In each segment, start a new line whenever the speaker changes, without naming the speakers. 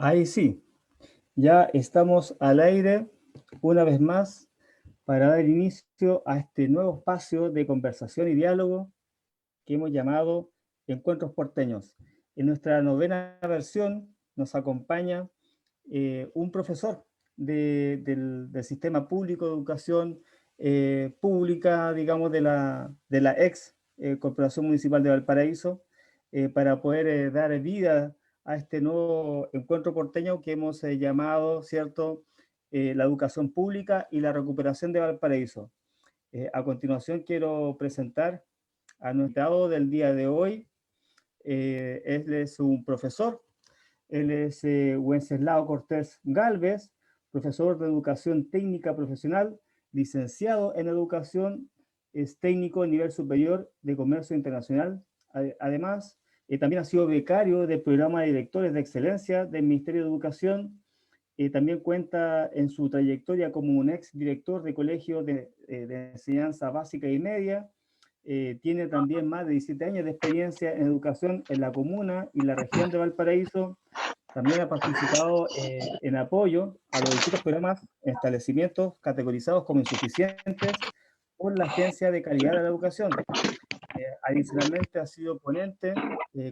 Ahí sí, ya estamos al aire una vez más para dar inicio a este nuevo espacio de conversación y diálogo que hemos llamado Encuentros Porteños. En nuestra novena versión nos acompaña un profesor del sistema público de educación pública, digamos, de la ex Corporación Municipal de Valparaíso, para poder dar vida a este nuevo encuentro porteño que hemos llamado, ¿cierto?, la educación pública y la recuperación de Valparaíso. A continuación quiero presentar a nuestro invitado del día de hoy. Él es un profesor. Él es Wenceslao Cortés Galvez, profesor de Educación Técnica Profesional, licenciado en Educación, es técnico de nivel superior de Comercio Internacional. Además, también ha sido becario del programa de directores de excelencia del Ministerio de Educación. También cuenta en su trayectoria como un ex director de colegio de enseñanza básica y media. Tiene también más de 17 años de experiencia en educación en la comuna y la región de Valparaíso. También ha participado en apoyo a los distintos programas en establecimientos categorizados como insuficientes por la Agencia de Calidad de la Educación. Adicionalmente, ha sido ponente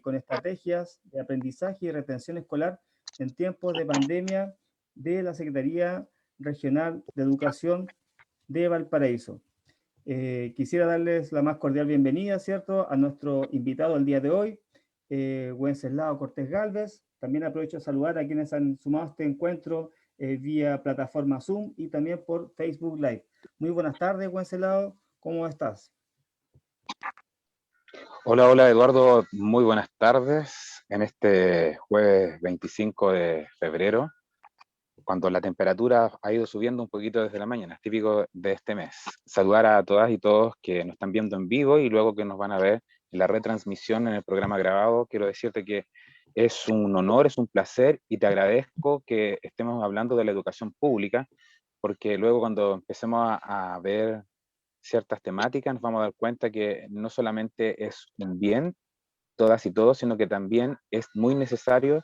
con estrategias de aprendizaje y retención escolar en tiempos de pandemia de la Secretaría Regional de Educación de Valparaíso. Quisiera darles la más cordial bienvenida, ¿cierto?, a nuestro invitado el día de hoy, Wenceslao Cortés Galvez. También aprovecho de saludar a quienes han sumado a este encuentro vía plataforma Zoom y también por Facebook Live. Muy buenas tardes, Wenceslao, ¿cómo estás?
Hola, hola Eduardo, muy buenas tardes en este jueves 25 de febrero, cuando la temperatura ha ido subiendo un poquito desde la mañana, es típico de este mes. Saludar a todas y todos que nos están viendo en vivo y luego que nos van a ver en la retransmisión en el programa grabado. Quiero decirte que es un honor, es un placer y te agradezco que estemos hablando de la educación pública, porque luego cuando empecemos a ver ciertas temáticas, nos vamos a dar cuenta que no solamente es un bien todas y todos, sino que también es muy necesario.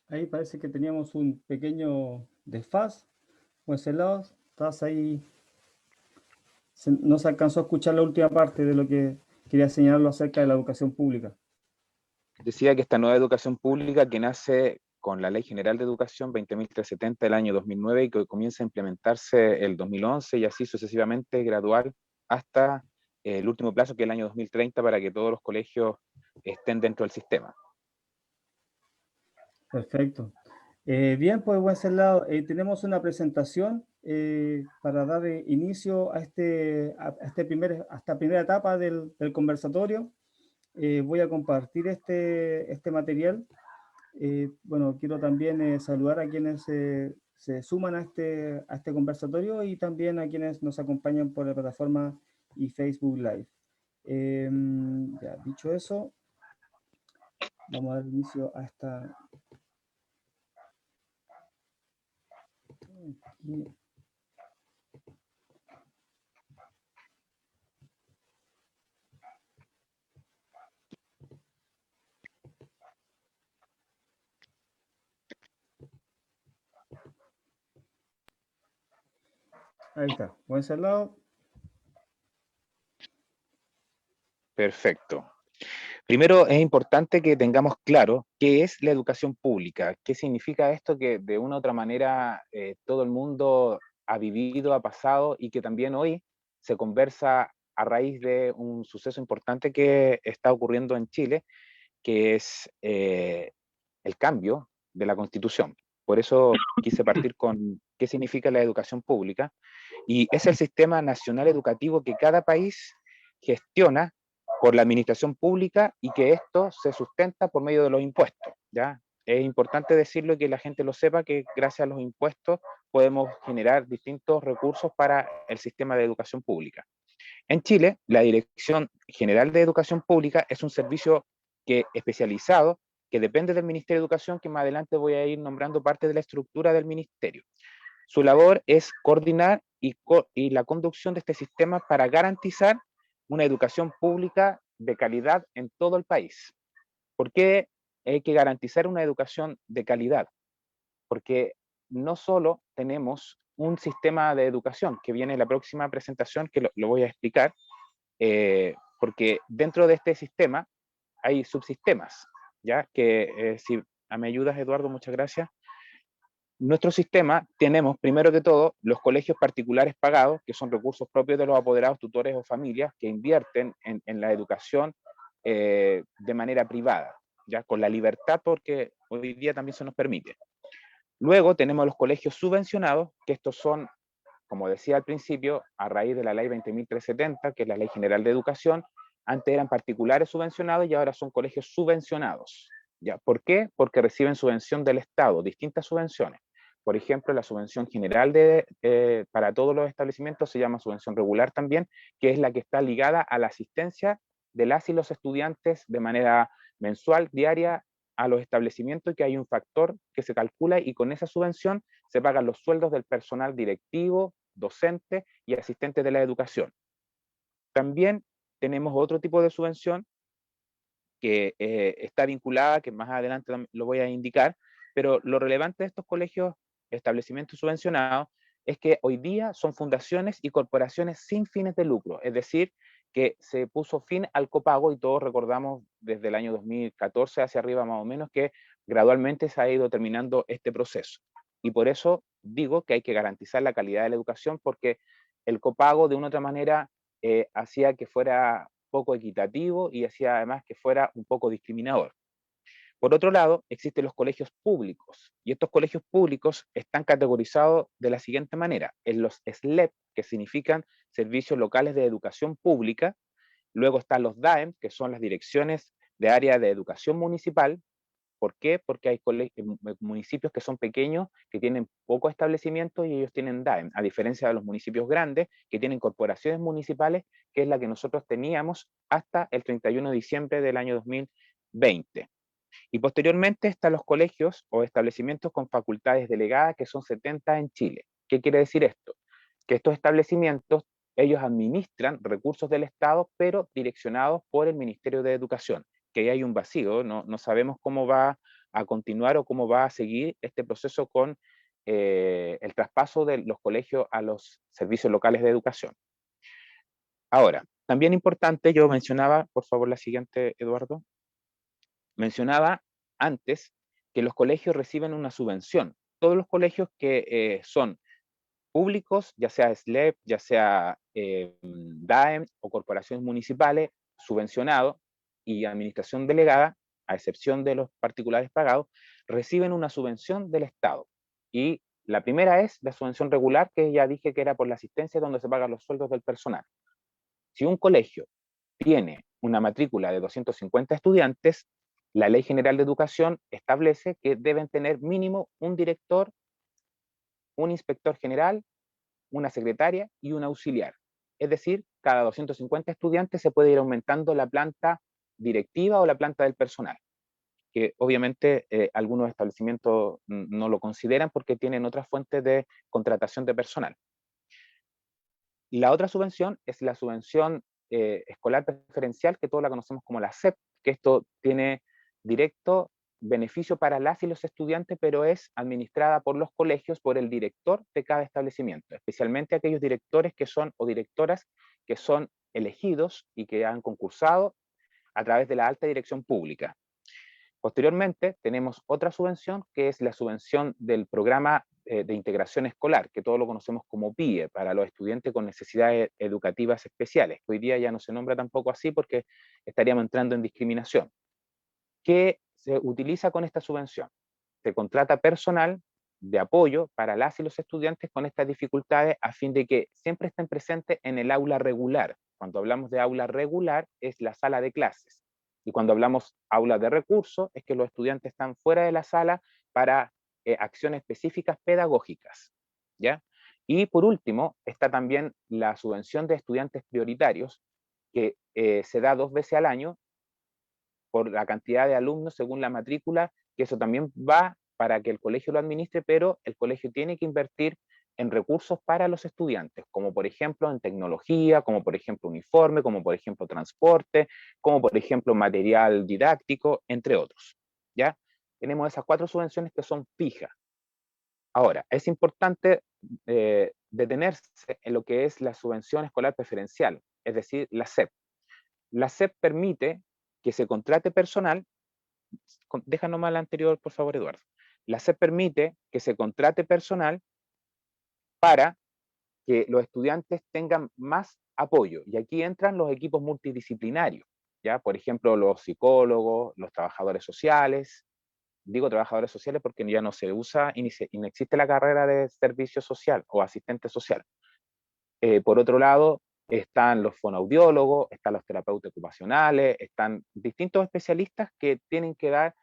Ahí parece que teníamos un pequeño desfaz. Wenceslao, estás ahí. No se alcanzó a escuchar la última parte de lo que quería señalarlo acerca de la educación pública.
Decía que esta nueva educación pública que nace con la Ley General de Educación 20.370 del año 2009 y que comienza a implementarse el 2011 y así sucesivamente gradual hasta el último plazo, que es el año 2030, para que todos los colegios estén dentro del sistema.
Perfecto. Bien, pues Wenceslao, tenemos una presentación para dar inicio a esta primera etapa del conversatorio. Voy a compartir este material. Bueno, quiero también saludar a quienes se suman a este conversatorio y también a quienes nos acompañan por la plataforma y Facebook Live. Ya, dicho eso, vamos a dar inicio a esta... Ahí está, Wenceslao.
Perfecto. Primero, es importante que tengamos claro qué es la educación pública, qué significa esto que de una u otra manera todo el mundo ha vivido, ha pasado y que también hoy se conversa a raíz de un suceso importante que está ocurriendo en Chile, que es el cambio de la Constitución. Por eso quise partir con qué significa la educación pública, y es el sistema nacional educativo que cada país gestiona por la administración pública y que esto se sustenta por medio de los impuestos, ¿ya? Es importante decirlo y que la gente lo sepa, que gracias a los impuestos podemos generar distintos recursos para el sistema de educación pública. En Chile, la Dirección General de Educación Pública es un servicio especializado que depende del Ministerio de Educación, que más adelante voy a ir nombrando parte de la estructura del ministerio. Su labor es coordinar y la conducción de este sistema para garantizar una educación pública de calidad en todo el país. ¿Por qué hay que garantizar una educación de calidad? Porque no solo tenemos un sistema de educación, que viene en la próxima presentación, que lo voy a explicar, porque dentro de este sistema hay subsistemas, ¿ya? Que si me ayudas, Eduardo, muchas gracias. Nuestro sistema tenemos, primero que todo, los colegios particulares pagados, que son recursos propios de los apoderados, tutores o familias que invierten en la educación de manera privada, ya con la libertad, porque hoy día también se nos permite. Luego tenemos los colegios subvencionados, que estos son, como decía al principio, a raíz de la ley 20.370, que es la Ley General de Educación. Antes eran particulares subvencionados y ahora son colegios subvencionados. ¿Ya? ¿Por qué? Porque reciben subvención del Estado, distintas subvenciones. Por ejemplo, la subvención general para todos los establecimientos se llama subvención regular también, que es la que está ligada a la asistencia de las y los estudiantes de manera mensual, diaria, a los establecimientos, y que hay un factor que se calcula y con esa subvención se pagan los sueldos del personal directivo, docente y asistente de la educación. También tenemos otro tipo de subvención que está vinculada, que más adelante lo voy a indicar, pero lo relevante de estos colegios, establecimientos subvencionados, es que hoy día son fundaciones y corporaciones sin fines de lucro, es decir, que se puso fin al copago y todos recordamos desde el año 2014 hacia arriba más o menos que gradualmente se ha ido terminando este proceso. Y por eso digo que hay que garantizar la calidad de la educación, porque el copago de una u otra manera hacía que fuera poco equitativo y hacía además que fuera un poco discriminador. Por otro lado, existen los colegios públicos, y estos colegios públicos están categorizados de la siguiente manera: en los SLEP, que significan Servicios Locales de Educación Pública. Luego están los DAEM, que son las Direcciones de Área de Educación Municipal. ¿Por qué? Porque hay municipios que son pequeños, que tienen pocos establecimientos y ellos tienen DAEM, a diferencia de los municipios grandes, que tienen corporaciones municipales, que es la que nosotros teníamos hasta el 31 de diciembre del año 2020. Y posteriormente están los colegios o establecimientos con facultades delegadas, que son 70 en Chile. ¿Qué quiere decir esto? Que estos establecimientos, ellos administran recursos del Estado, pero direccionados por el Ministerio de Educación, que ahí hay un vacío, no sabemos cómo va a continuar o cómo va a seguir este proceso con el traspaso de los colegios a los servicios locales de educación. Ahora, también importante, yo mencionaba, por favor la siguiente, Eduardo, mencionaba antes que los colegios reciben una subvención. Todos los colegios que son públicos, ya sea SLEP, ya sea DAEM o corporaciones municipales, subvencionados y administración delegada, a excepción de los particulares pagados, reciben una subvención del Estado. Y la primera es la subvención regular, que ya dije que era por la asistencia, donde se pagan los sueldos del personal. Si un colegio tiene una matrícula de 250 estudiantes, la Ley General de Educación establece que deben tener mínimo un director, un inspector general, una secretaria y un auxiliar. Es decir, cada 250 estudiantes se puede ir aumentando la planta directiva o la planta del personal, que obviamente algunos establecimientos no lo consideran porque tienen otras fuentes de contratación de personal. La otra subvención es la subvención escolar preferencial, que todos la conocemos como la SEP, que esto tiene directo beneficio para las y los estudiantes, pero es administrada por los colegios, por el director de cada establecimiento, especialmente aquellos directores que son, o directoras que son elegidos y que han concursado a través de la alta dirección pública. Posteriormente, tenemos otra subvención, que es la subvención del programa de integración escolar, que todos lo conocemos como PIE, para los estudiantes con necesidades educativas especiales. Hoy día ya no se nombra tampoco así porque estaríamos entrando en discriminación. ¿Qué se utiliza con esta subvención? Se contrata personal de apoyo para las y los estudiantes con estas dificultades, a fin de que siempre estén presentes en el aula regular. Cuando hablamos de aula regular, es la sala de clases. Y cuando hablamos aula de recursos, es que los estudiantes están fuera de la sala para acciones específicas pedagógicas, ¿ya? Y por último, está también la subvención de estudiantes prioritarios, que se da 2 veces al año por la cantidad de alumnos según la matrícula, que eso también va para que el colegio lo administre, pero el colegio tiene que invertir en recursos para los estudiantes, como por ejemplo en tecnología, como por ejemplo uniforme, como por ejemplo transporte, como por ejemplo material didáctico, entre otros. ¿Ya? Tenemos esas 4 subvenciones que son fijas. Ahora, es importante detenerse en lo que es la subvención escolar preferencial, es decir, la SEP. La SEP permite que se contrate personal, deja nomás la anterior, por favor, Eduardo. La SEP permite que se contrate personal para que los estudiantes tengan más apoyo. Y aquí entran los equipos multidisciplinarios, ¿ya? Por ejemplo, los psicólogos, los trabajadores sociales. Digo trabajadores sociales porque ya no se usa y no existe la carrera de servicio social o asistente social. Por otro lado, están los fonoaudiólogos, están los terapeutas ocupacionales, están distintos especialistas que tienen que dar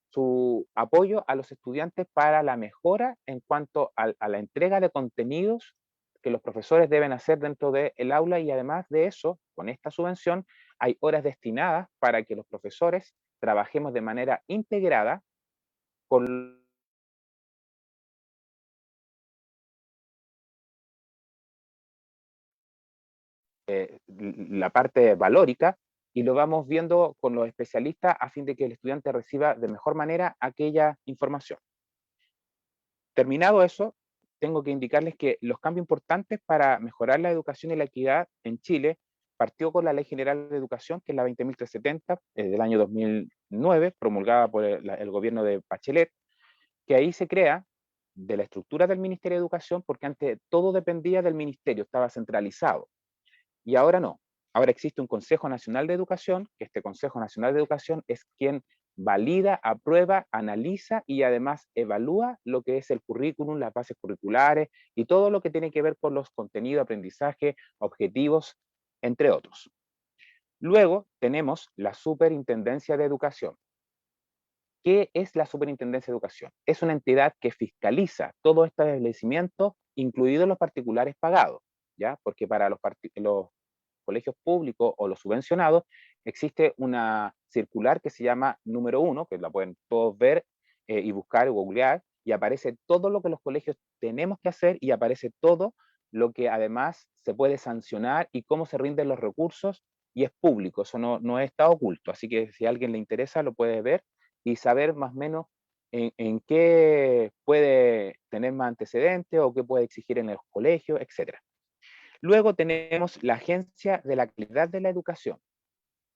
su apoyo a los estudiantes para la mejora en cuanto a la entrega de contenidos que los profesores deben hacer dentro del aula, y además de eso, con esta subvención, hay horas destinadas para que los profesores trabajemos de manera integrada con la parte valórica, y lo vamos viendo con los especialistas a fin de que el estudiante reciba de mejor manera aquella información. Terminado eso, tengo que indicarles que los cambios importantes para mejorar la educación y la equidad en Chile partió con la Ley General de Educación, que es la 20.370 del año 2009, promulgada por el gobierno de Bachelet, que ahí se crea de la estructura del Ministerio de Educación, porque antes todo dependía del ministerio, estaba centralizado. Y ahora no. Ahora existe un Consejo Nacional de Educación, que este Consejo Nacional de Educación es quien valida, aprueba, analiza y además evalúa lo que es el currículum, las bases curriculares y todo lo que tiene que ver con los contenidos, aprendizaje, objetivos, entre otros. Luego tenemos la Superintendencia de Educación. ¿Qué es la Superintendencia de Educación? Es una entidad que fiscaliza todo este establecimiento, incluidos los particulares pagados, ¿ya? Porque para los colegios públicos o los subvencionados, existe una circular que se llama número 1, que la pueden todos ver y buscar y googlear, y aparece todo lo que los colegios tenemos que hacer, y aparece todo lo que además se puede sancionar y cómo se rinden los recursos, y es público, eso no está oculto, así que si a alguien le interesa lo puede ver y saber más o menos en qué puede tener más antecedentes o qué puede exigir en los colegios, etc. Luego tenemos la Agencia de la Calidad de la Educación.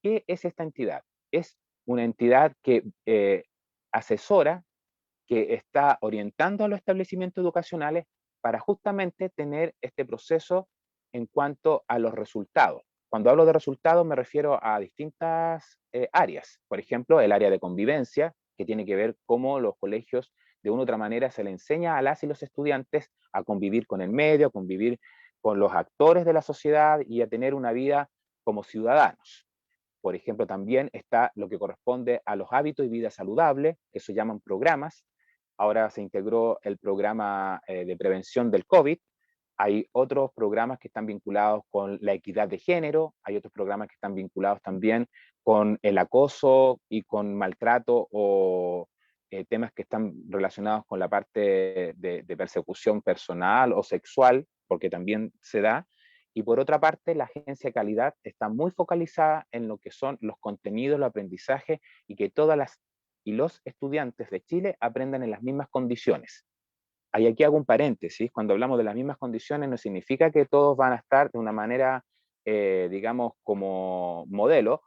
¿Qué es esta entidad? Es una entidad que asesora, que está orientando a los establecimientos educacionales para justamente tener este proceso en cuanto a los resultados. Cuando hablo de resultados me refiero a distintas áreas. Por ejemplo, el área de convivencia, que tiene que ver cómo los colegios de una u otra manera se le enseña a las y los estudiantes a convivir con el medio, a convivir con los actores de la sociedad y a tener una vida como ciudadanos. Por ejemplo, también está lo que corresponde a los hábitos y vida saludable, que se llaman programas. Ahora se integró el programa de prevención del COVID. Hay otros programas que están vinculados con la equidad de género. Hay otros programas que están vinculados también con el acoso y con maltrato o temas que están relacionados con la parte de persecución personal o sexual, porque también se da. Y por otra parte, la agencia de calidad está muy focalizada en lo que son los contenidos, los aprendizajes, y que todas las y los estudiantes de Chile aprendan en las mismas condiciones. Ahí aquí hago un paréntesis, cuando hablamos de las mismas condiciones no significa que todos van a estar de una manera, digamos, como modelo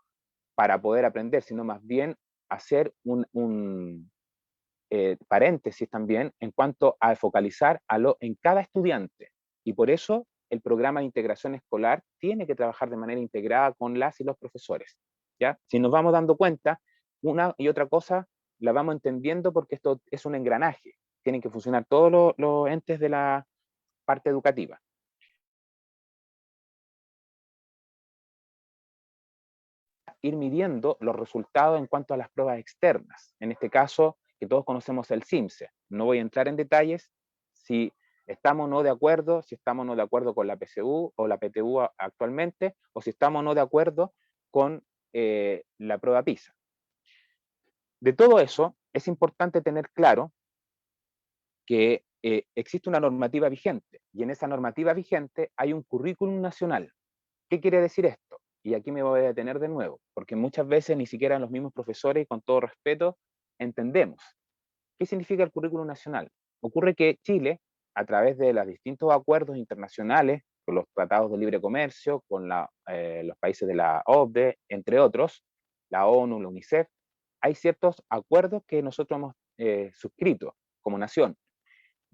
para poder aprender, sino más bien hacer un paréntesis también en cuanto a focalizar en cada estudiante. Y por eso el programa de integración escolar tiene que trabajar de manera integrada con las y los profesores. ¿Ya? Si nos vamos dando cuenta, una y otra cosa la vamos entendiendo porque esto es un engranaje. Tienen que funcionar todos los entes de la parte educativa. Ir midiendo los resultados en cuanto a las pruebas externas. En este caso, que todos conocemos el CIMSE. No voy a entrar en detalles si ¿Estamos o no de acuerdo? Si estamos o no de acuerdo con la PSU o la PTU actualmente, o si estamos o no de acuerdo con la prueba PISA. De todo eso, es importante tener claro que existe una normativa vigente, y en esa normativa vigente hay un currículum nacional. ¿Qué quiere decir esto? Y aquí me voy a detener de nuevo, porque muchas veces ni siquiera los mismos profesores, y con todo respeto, entendemos. ¿Qué significa el currículum nacional? Ocurre que Chile, a través de los distintos acuerdos internacionales, con los tratados de libre comercio, con los países de la OCDE, entre otros, la ONU, la UNICEF, hay ciertos acuerdos que nosotros hemos suscrito como nación.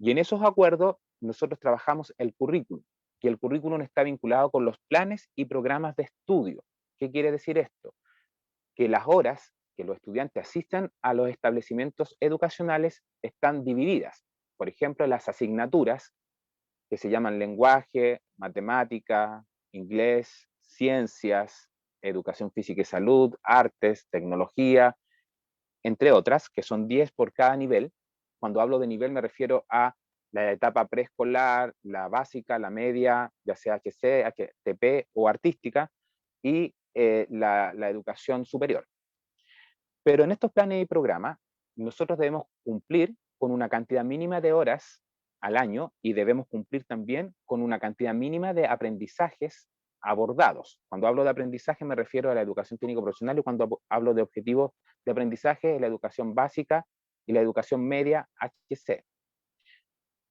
Y en esos acuerdos nosotros trabajamos el currículum, y el currículum está vinculado con los planes y programas de estudio. ¿Qué quiere decir esto? Que las horas que los estudiantes asistan a los establecimientos educacionales están divididas. Por ejemplo, las asignaturas que se llaman lenguaje, matemática, inglés, ciencias, educación física y salud, artes, tecnología, entre otras, que son 10 por cada nivel. Cuando hablo de nivel me refiero a la etapa preescolar, la básica, la media, ya sea HC, HTP o artística, y la educación superior. Pero en estos planes y programas, nosotros debemos cumplir con una cantidad mínima de horas al año, y debemos cumplir también con una cantidad mínima de aprendizajes abordados. Cuando hablo de aprendizaje me refiero a la educación técnico profesional, y cuando hablo de objetivos de aprendizaje, la educación básica y la educación media HC.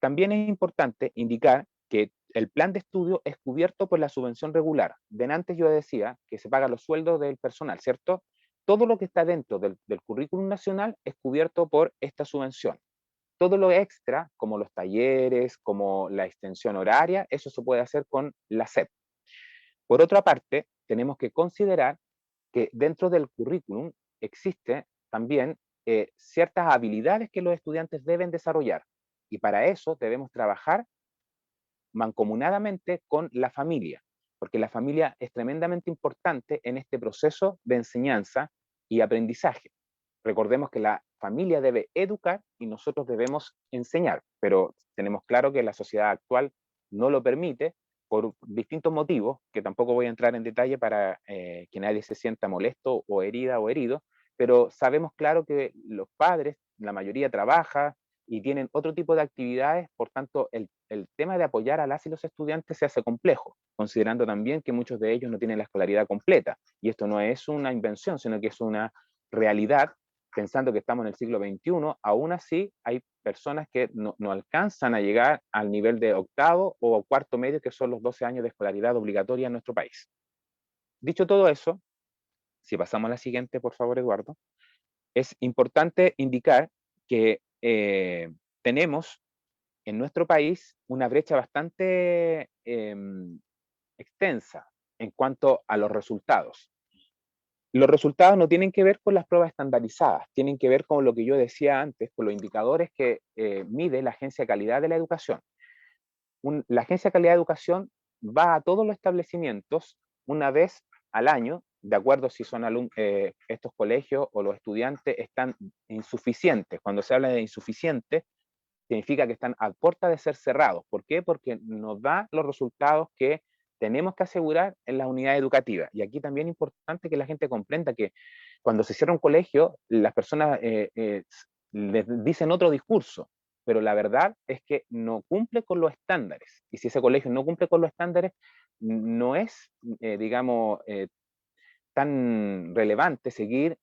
También es importante indicar que el plan de estudio es cubierto por la subvención regular. Antes yo decía que se pagan los sueldos del personal, ¿cierto? Todo lo que está dentro del currículum nacional es cubierto por esta subvención. Todo lo extra, como los talleres, como la extensión horaria, eso se puede hacer con la SEP. Por otra parte, tenemos que considerar que dentro del currículum existe también ciertas habilidades que los estudiantes deben desarrollar, y para eso debemos trabajar mancomunadamente con la familia, porque la familia es tremendamente importante en este proceso de enseñanza y aprendizaje. Recordemos que la familia debe educar y nosotros debemos enseñar, pero tenemos claro que la sociedad actual no lo permite por distintos motivos, que tampoco voy a entrar en detalle para que nadie se sienta molesto o herida o herido, pero sabemos claro que los padres, la mayoría trabaja y tienen otro tipo de actividades, por tanto el tema de apoyar a las y los estudiantes se hace complejo, considerando también que muchos de ellos no tienen la escolaridad completa, y esto no es una invención, sino que es una realidad. Pensando que estamos en el siglo XXI, aún así hay personas que no alcanzan a llegar al nivel de octavo o cuarto medio, que son los 12 años de escolaridad obligatoria en nuestro país. Dicho todo eso, si pasamos a la siguiente, por favor, Eduardo, es importante indicar que tenemos en nuestro país una brecha bastante extensa en cuanto a los resultados. Los resultados no tienen que ver con las pruebas estandarizadas, tienen que ver con lo que yo decía antes, con los indicadores que mide la Agencia de Calidad de la Educación. La Agencia de Calidad de Educación va a todos los establecimientos una vez al año, de acuerdo si son estos colegios o los estudiantes están insuficientes. Cuando se habla de insuficientes, significa que están a puerta de ser cerrados. ¿Por qué? Porque nos da los resultados que tenemos que asegurar en las unidades educativas. Y aquí también es importante que la gente comprenda que cuando se cierra un colegio, las personas les dicen otro discurso, pero la verdad es que no cumple con los estándares. Y si ese colegio no cumple con los estándares, no es, digamos, tan relevante seguir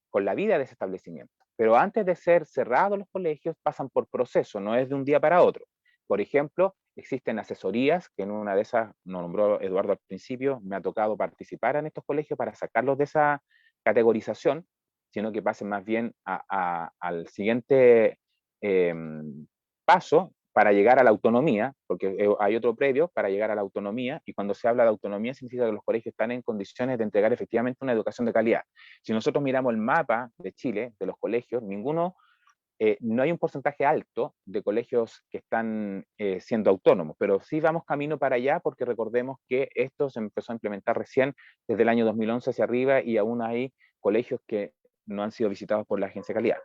con la vida de ese establecimiento. Pero antes de ser cerrados los colegios, pasan por procesos, no es de un día para otro. Por ejemplo, existen asesorías, que en una de esas, nos nombró Eduardo al principio, me ha tocado participar en estos colegios para sacarlos de esa categorización, sino que pasen más bien al siguiente paso para llegar a la autonomía, porque hay otro previo para llegar a la autonomía, y cuando se habla de autonomía significa que los colegios están en condiciones de entregar efectivamente una educación de calidad. Si nosotros miramos el mapa de Chile, de los colegios, no hay un porcentaje alto de colegios que están siendo autónomos, pero sí vamos camino para allá, porque recordemos que esto se empezó a implementar recién desde el año 2011 hacia arriba, y aún hay colegios que no han sido visitados por la Agencia de Calidad.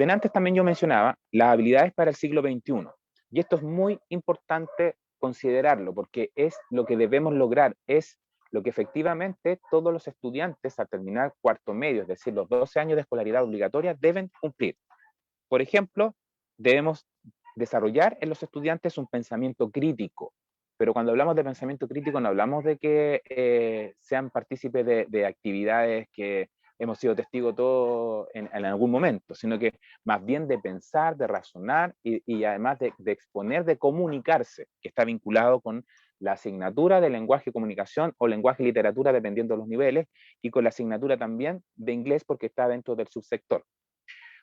Antes también yo mencionaba las habilidades para el siglo XXI. Y esto es muy importante considerarlo, porque es lo que debemos lograr, es lo que efectivamente todos los estudiantes al terminar cuarto medio, es decir, los 12 años de escolaridad obligatoria, deben cumplir. Por ejemplo, debemos desarrollar en los estudiantes un pensamiento crítico, pero cuando hablamos de pensamiento crítico no hablamos de que sean partícipes de actividades que hemos sido testigos todos en algún momento, sino que más bien de pensar, de razonar y además de exponer, de comunicarse, que está vinculado con la asignatura de lenguaje y comunicación o lenguaje y literatura, dependiendo de los niveles, y con la asignatura también de inglés porque está dentro del subsector.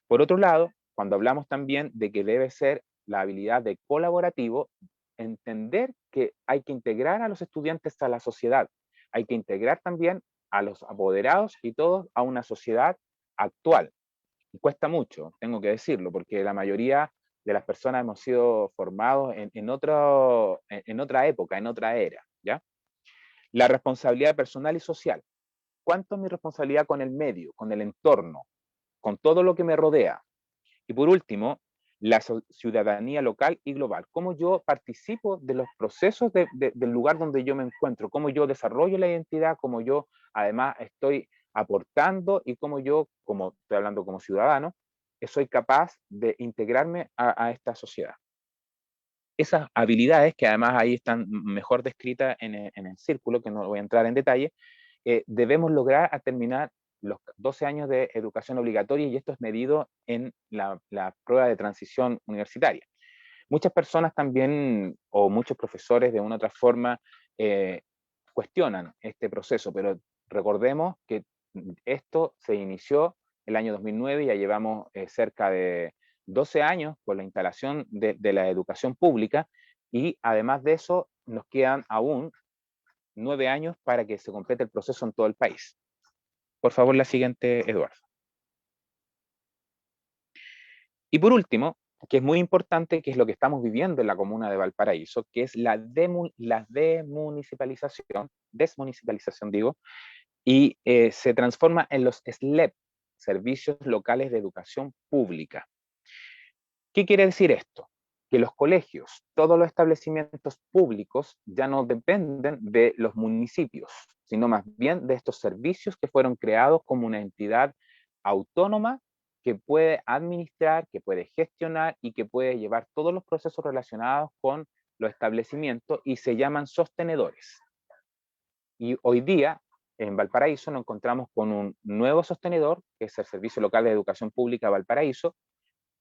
Por otro lado, cuando hablamos también de que debe ser la habilidad de colaborativo, entender que hay que integrar a los estudiantes a la sociedad, hay que integrar también a los apoderados y todos a una sociedad actual. Y cuesta mucho, tengo que decirlo, porque la mayoría de las personas hemos sido formados en otra época, en otra era, ¿ya? La responsabilidad personal y social. ¿Cuánto es mi responsabilidad con el medio, con el entorno, con todo lo que me rodea? Y por último, la ciudadanía local y global. Cómo yo participo de los procesos del lugar donde yo me encuentro, cómo yo desarrollo la identidad, cómo yo además estoy aportando y cómo yo, como estoy hablando como ciudadano, soy capaz de integrarme a esta sociedad. Esas habilidades, que además ahí están mejor descritas en el círculo, que no voy a entrar en detalle, debemos lograr a terminar los 12 años de educación obligatoria, y esto es medido en la prueba de transición universitaria. Muchas personas también, o muchos profesores de una u otra forma, cuestionan este proceso, pero recordemos que esto se inició el año 2009, y ya llevamos cerca de 12 años con la instalación de la educación pública, y además de eso nos quedan aún 9 años para que se complete el proceso en todo el país. Por favor, la siguiente, Eduardo. Y por último, que es muy importante, que es lo que estamos viviendo en la comuna de Valparaíso, que es la desmunicipalización digo, y se transforma en los SLEP, Servicios Locales de Educación Pública. ¿Qué quiere decir esto? Que los colegios, todos los establecimientos públicos ya no dependen de los municipios, sino más bien de estos servicios que fueron creados como una entidad autónoma que puede administrar, que puede gestionar y que puede llevar todos los procesos relacionados con los establecimientos, y se llaman sostenedores. Y hoy día en Valparaíso nos encontramos con un nuevo sostenedor, que es el Servicio Local de Educación Pública Valparaíso,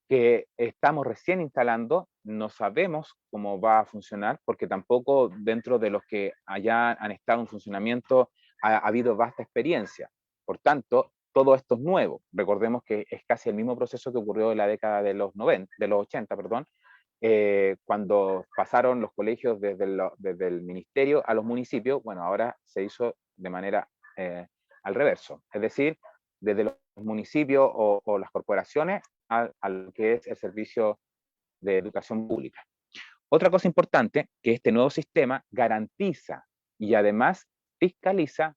que estamos recién instalando. No sabemos cómo va a funcionar, porque tampoco dentro de los que allá han estado en funcionamiento ha habido vasta experiencia. Por tanto, todo esto es nuevo. Recordemos que es casi el mismo proceso que ocurrió en la década de los 90, de los 80, perdón, cuando pasaron los colegios desde el ministerio a los municipios. Bueno, ahora se hizo de manera al reverso, es decir, desde los municipios o las corporaciones a lo que es el servicio de educación pública. Otra cosa importante, que este nuevo sistema garantiza y además fiscaliza,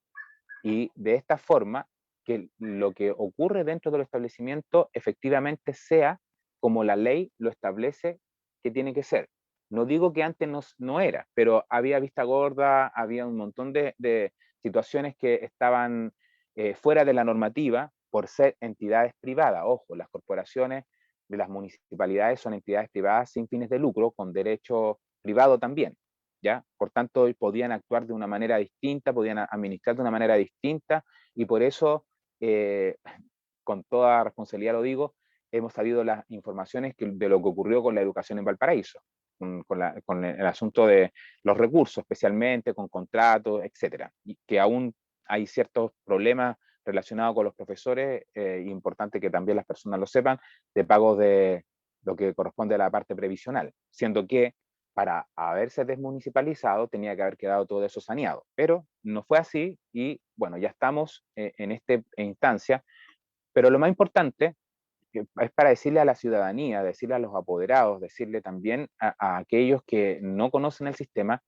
y de esta forma que lo que ocurre dentro del establecimiento efectivamente sea como la ley lo establece que tiene que ser. No digo que antes no era, pero había vista gorda, había un montón de situaciones que estaban fuera de la normativa por ser entidades privadas. Ojo, las corporaciones de las municipalidades son entidades privadas sin fines de lucro, con derecho privado también, ¿ya? Por tanto, podían actuar de una manera distinta, podían administrar de una manera distinta, y por eso, con toda responsabilidad lo digo, hemos sabido las informaciones de lo que ocurrió con la educación en Valparaíso, con el asunto de los recursos, especialmente con contratos, etcétera, y que aún hay ciertos problemas relacionados con los profesores, importante que también las personas lo sepan, de pagos de lo que corresponde a la parte previsional, siendo que para haberse desmunicipalizado tenía que haber quedado todo eso saneado, pero no fue así, y bueno, ya estamos en esta instancia. Pero lo más importante es para decirle a la ciudadanía, decirle a los apoderados, decirle también a aquellos que no conocen el sistema,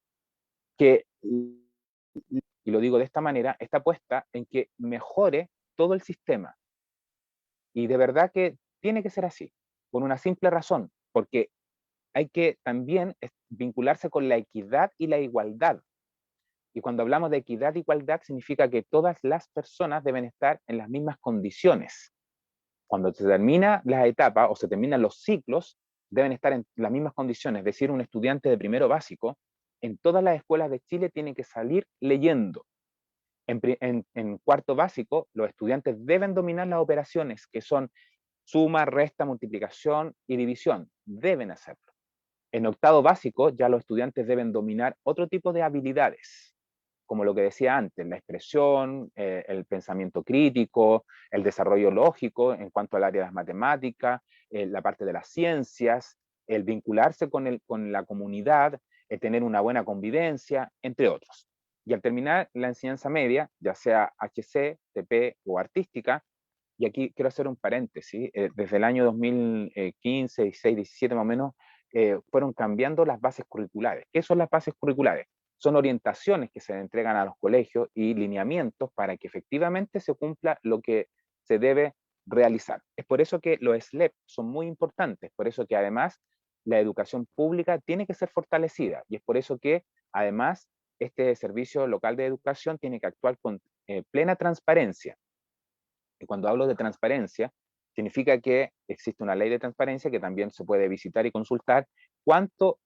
que, y lo digo de esta manera, está puesta en que mejore todo el sistema. Y de verdad que tiene que ser así, por una simple razón, porque hay que también vincularse con la equidad y la igualdad. Y cuando hablamos de equidad e igualdad, significa que todas las personas deben estar en las mismas condiciones. Cuando se termina la etapa o se terminan los ciclos, deben estar en las mismas condiciones. Es decir, un estudiante de primero básico, en todas las escuelas de Chile tiene que salir leyendo. En cuarto básico, los estudiantes deben dominar las operaciones, que son suma, resta, multiplicación y división. Deben hacerlo. En octavo básico, ya los estudiantes deben dominar otro tipo de habilidades, como lo que decía antes, la expresión, el pensamiento crítico, el desarrollo lógico en cuanto al área de las matemáticas, la parte de las ciencias, el vincularse con la comunidad, el tener una buena convivencia, entre otros. Y al terminar la enseñanza media, ya sea HC, TP o artística, y aquí quiero hacer un paréntesis, desde el año 2015, 16, 17 más o menos, fueron cambiando las bases curriculares. ¿Qué son las bases curriculares? Son orientaciones que se entregan a los colegios y lineamientos para que efectivamente se cumpla lo que se debe realizar. Es por eso que los SLEP son muy importantes, por eso que además la educación pública tiene que ser fortalecida y es por eso que además este servicio local de educación tiene que actuar con plena transparencia. Y cuando hablo de transparencia, significa que existe una ley de transparencia que también se puede visitar y consultar cuántos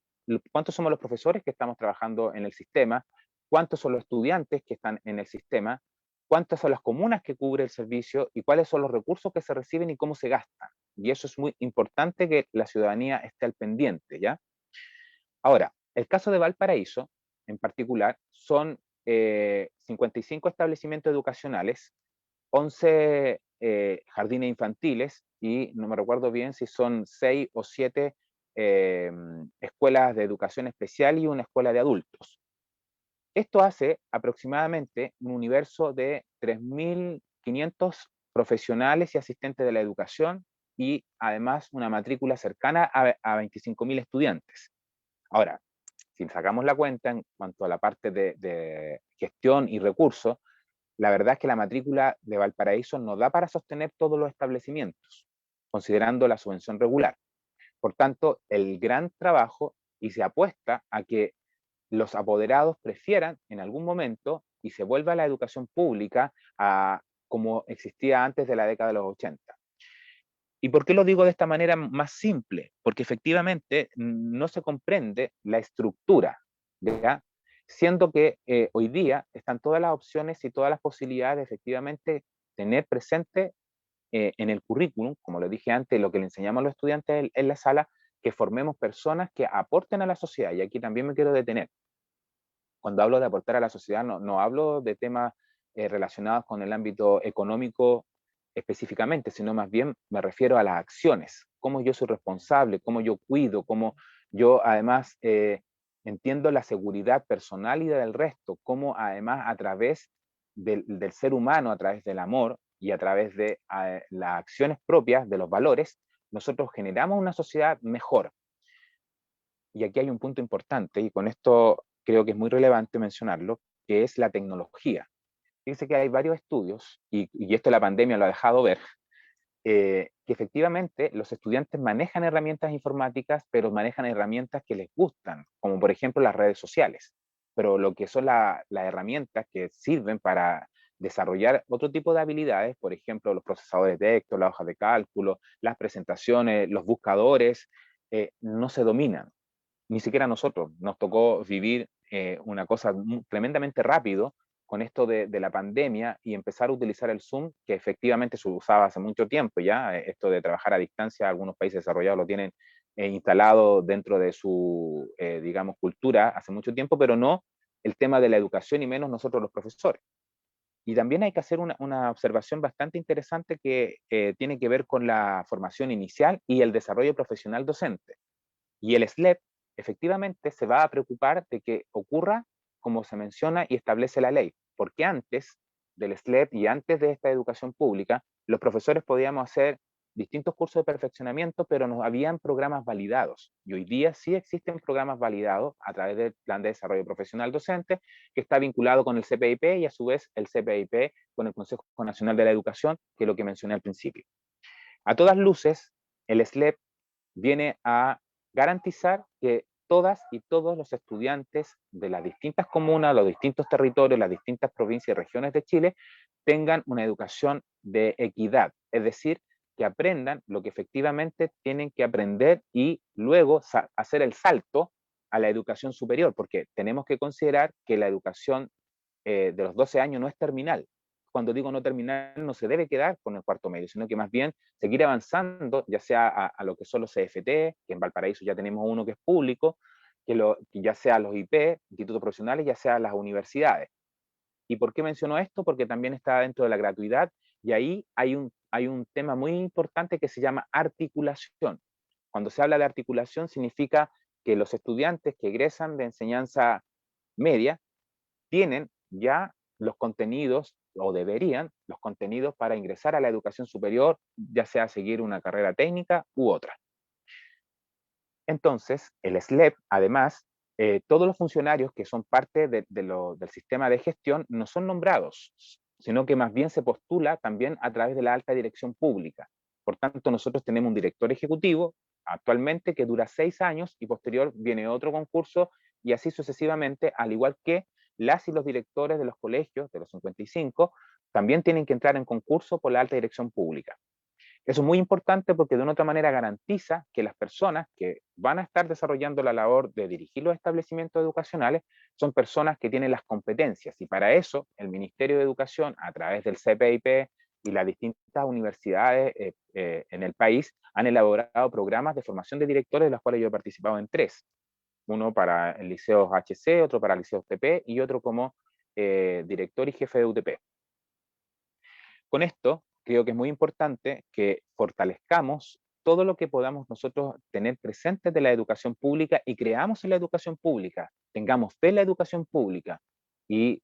somos los profesores que estamos trabajando en el sistema, cuántos son los estudiantes que están en el sistema, cuántas son las comunas que cubre el servicio y cuáles son los recursos que se reciben y cómo se gastan. Y eso es muy importante que la ciudadanía esté al pendiente, ¿ya? Ahora, el caso de Valparaíso, en particular, son 55 establecimientos educacionales, 11 jardines infantiles y no me recuerdo bien si son 6 o 7 escuelas de educación especial y una escuela de adultos. Esto hace aproximadamente un universo de 3.500 profesionales y asistentes de la educación y además una matrícula cercana a 25.000 estudiantes. Ahora, si sacamos la cuenta en cuanto a la parte de gestión y recursos, la verdad es que la matrícula de Valparaíso no da para sostener todos los establecimientos, considerando la subvención regular. Por tanto, el gran trabajo y se apuesta a que los apoderados prefieran en algún momento y se vuelva a la educación pública como existía antes de la década de los 80. ¿Y por qué lo digo de esta manera más simple? Porque efectivamente no se comprende la estructura, ¿ya? Siendo que hoy día están todas las opciones y todas las posibilidades de efectivamente tener presente en el currículum, como lo dije antes, lo que le enseñamos a los estudiantes en la sala, que formemos personas que aporten a la sociedad. Y aquí también me quiero detener. Cuando hablo de aportar a la sociedad, no hablo de temas relacionados con el ámbito económico específicamente, sino más bien me refiero a las acciones, cómo yo soy responsable, cómo yo cuido, cómo yo además entiendo la seguridad personal y del resto, cómo además a través del ser humano, a través del amor y a través de las acciones propias, de los valores, nosotros generamos una sociedad mejor. Y aquí hay un punto importante, y con esto creo que es muy relevante mencionarlo, que es la tecnología. Fíjense que hay varios estudios, y esto la pandemia lo ha dejado ver, que efectivamente los estudiantes manejan herramientas informáticas, pero manejan herramientas que les gustan, como por ejemplo las redes sociales. Pero lo que son las herramientas que sirven para desarrollar otro tipo de habilidades, por ejemplo, los procesadores de texto, las hojas de cálculo, las presentaciones, los buscadores, no se dominan. Ni siquiera nosotros. Nos tocó vivir una cosa tremendamente rápido con esto de la pandemia y empezar a utilizar el Zoom, que efectivamente se usaba hace mucho tiempo ya, esto de trabajar a distancia, algunos países desarrollados lo tienen instalado dentro de su, digamos, cultura hace mucho tiempo, pero no el tema de la educación y menos nosotros los profesores. Y también hay que hacer una observación bastante interesante que tiene que ver con la formación inicial y el desarrollo profesional docente. Y el SLEP efectivamente se va a preocupar de que ocurra como se menciona y establece la ley, porque antes del SLEP y antes de esta educación pública, los profesores podíamos hacer distintos cursos de perfeccionamiento, pero no habían programas validados. Y hoy día sí existen programas validados a través del Plan de Desarrollo Profesional Docente, que está vinculado con el CPIP y a su vez el CPIP con el Consejo Nacional de la Educación, que es lo que mencioné al principio. A todas luces, el SLEP viene a garantizar que todas y todos los estudiantes de las distintas comunas, los distintos territorios, las distintas provincias y regiones de Chile tengan una educación de equidad, es decir, que aprendan lo que efectivamente tienen que aprender y luego hacer el salto a la educación superior, porque tenemos que considerar que la educación de los 12 años no es terminal. Cuando digo no terminal, no se debe quedar con el cuarto medio, sino que más bien seguir avanzando, ya sea a lo que son los CFT, que en Valparaíso ya tenemos uno que es público, que ya sea los IP, institutos profesionales, ya sea las universidades. ¿Y por qué menciono esto? Porque también está dentro de la gratuidad y ahí hay un tema muy importante que se llama articulación. Cuando se habla de articulación significa que los estudiantes que egresan de enseñanza media tienen ya los contenidos, o deberían, los contenidos para ingresar a la educación superior, ya sea seguir una carrera técnica u otra. Entonces, el SLEP, además, todos los funcionarios que son parte del sistema de gestión no son nombrados, sino que más bien se postula también a través de la alta dirección pública. Por tanto, nosotros tenemos un director ejecutivo actualmente que dura 6 años y posterior viene otro concurso y así sucesivamente, al igual que las y los directores de los colegios, de los 55, también tienen que entrar en concurso por la alta dirección pública. Eso es muy importante porque de una otra manera garantiza que las personas que van a estar desarrollando la labor de dirigir los establecimientos educacionales son personas que tienen las competencias y para eso el Ministerio de Educación a través del CPIP y las distintas universidades en el país han elaborado programas de formación de directores de los cuales yo he participado en 3. Uno para el liceo HC, otro para el liceo UTP y otro como director y jefe de UTP. Con esto, creo que es muy importante que fortalezcamos todo lo que podamos nosotros tener presente de la educación pública y creamos en la educación pública, tengamos fe en la educación pública. Y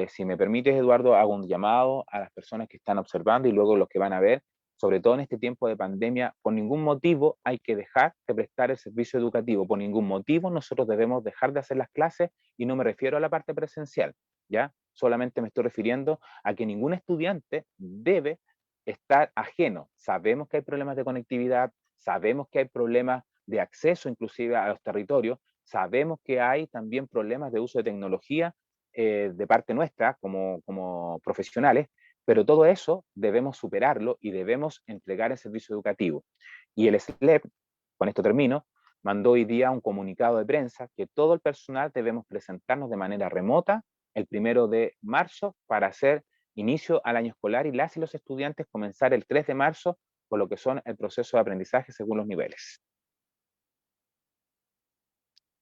si me permites, Eduardo, hago un llamado a las personas que están observando y luego los que van a ver, sobre todo en este tiempo de pandemia, por ningún motivo hay que dejar de prestar el servicio educativo, por ningún motivo nosotros debemos dejar de hacer las clases y no me refiero a la parte presencial, ¿ya? Solamente me estoy refiriendo a que ningún estudiante debe estar ajeno. Sabemos que hay problemas de conectividad, sabemos que hay problemas de acceso inclusive a los territorios, sabemos que hay también problemas de uso de tecnología de parte nuestra como profesionales, pero todo eso debemos superarlo y debemos entregar el servicio educativo. Y el SLEP, con esto termino, mandó hoy día un comunicado de prensa que todo el personal debemos presentarnos de manera remota el 1 de marzo para hacer inicio al año escolar y las y los estudiantes comenzar el 3 de marzo con lo que son el proceso de aprendizaje según los niveles.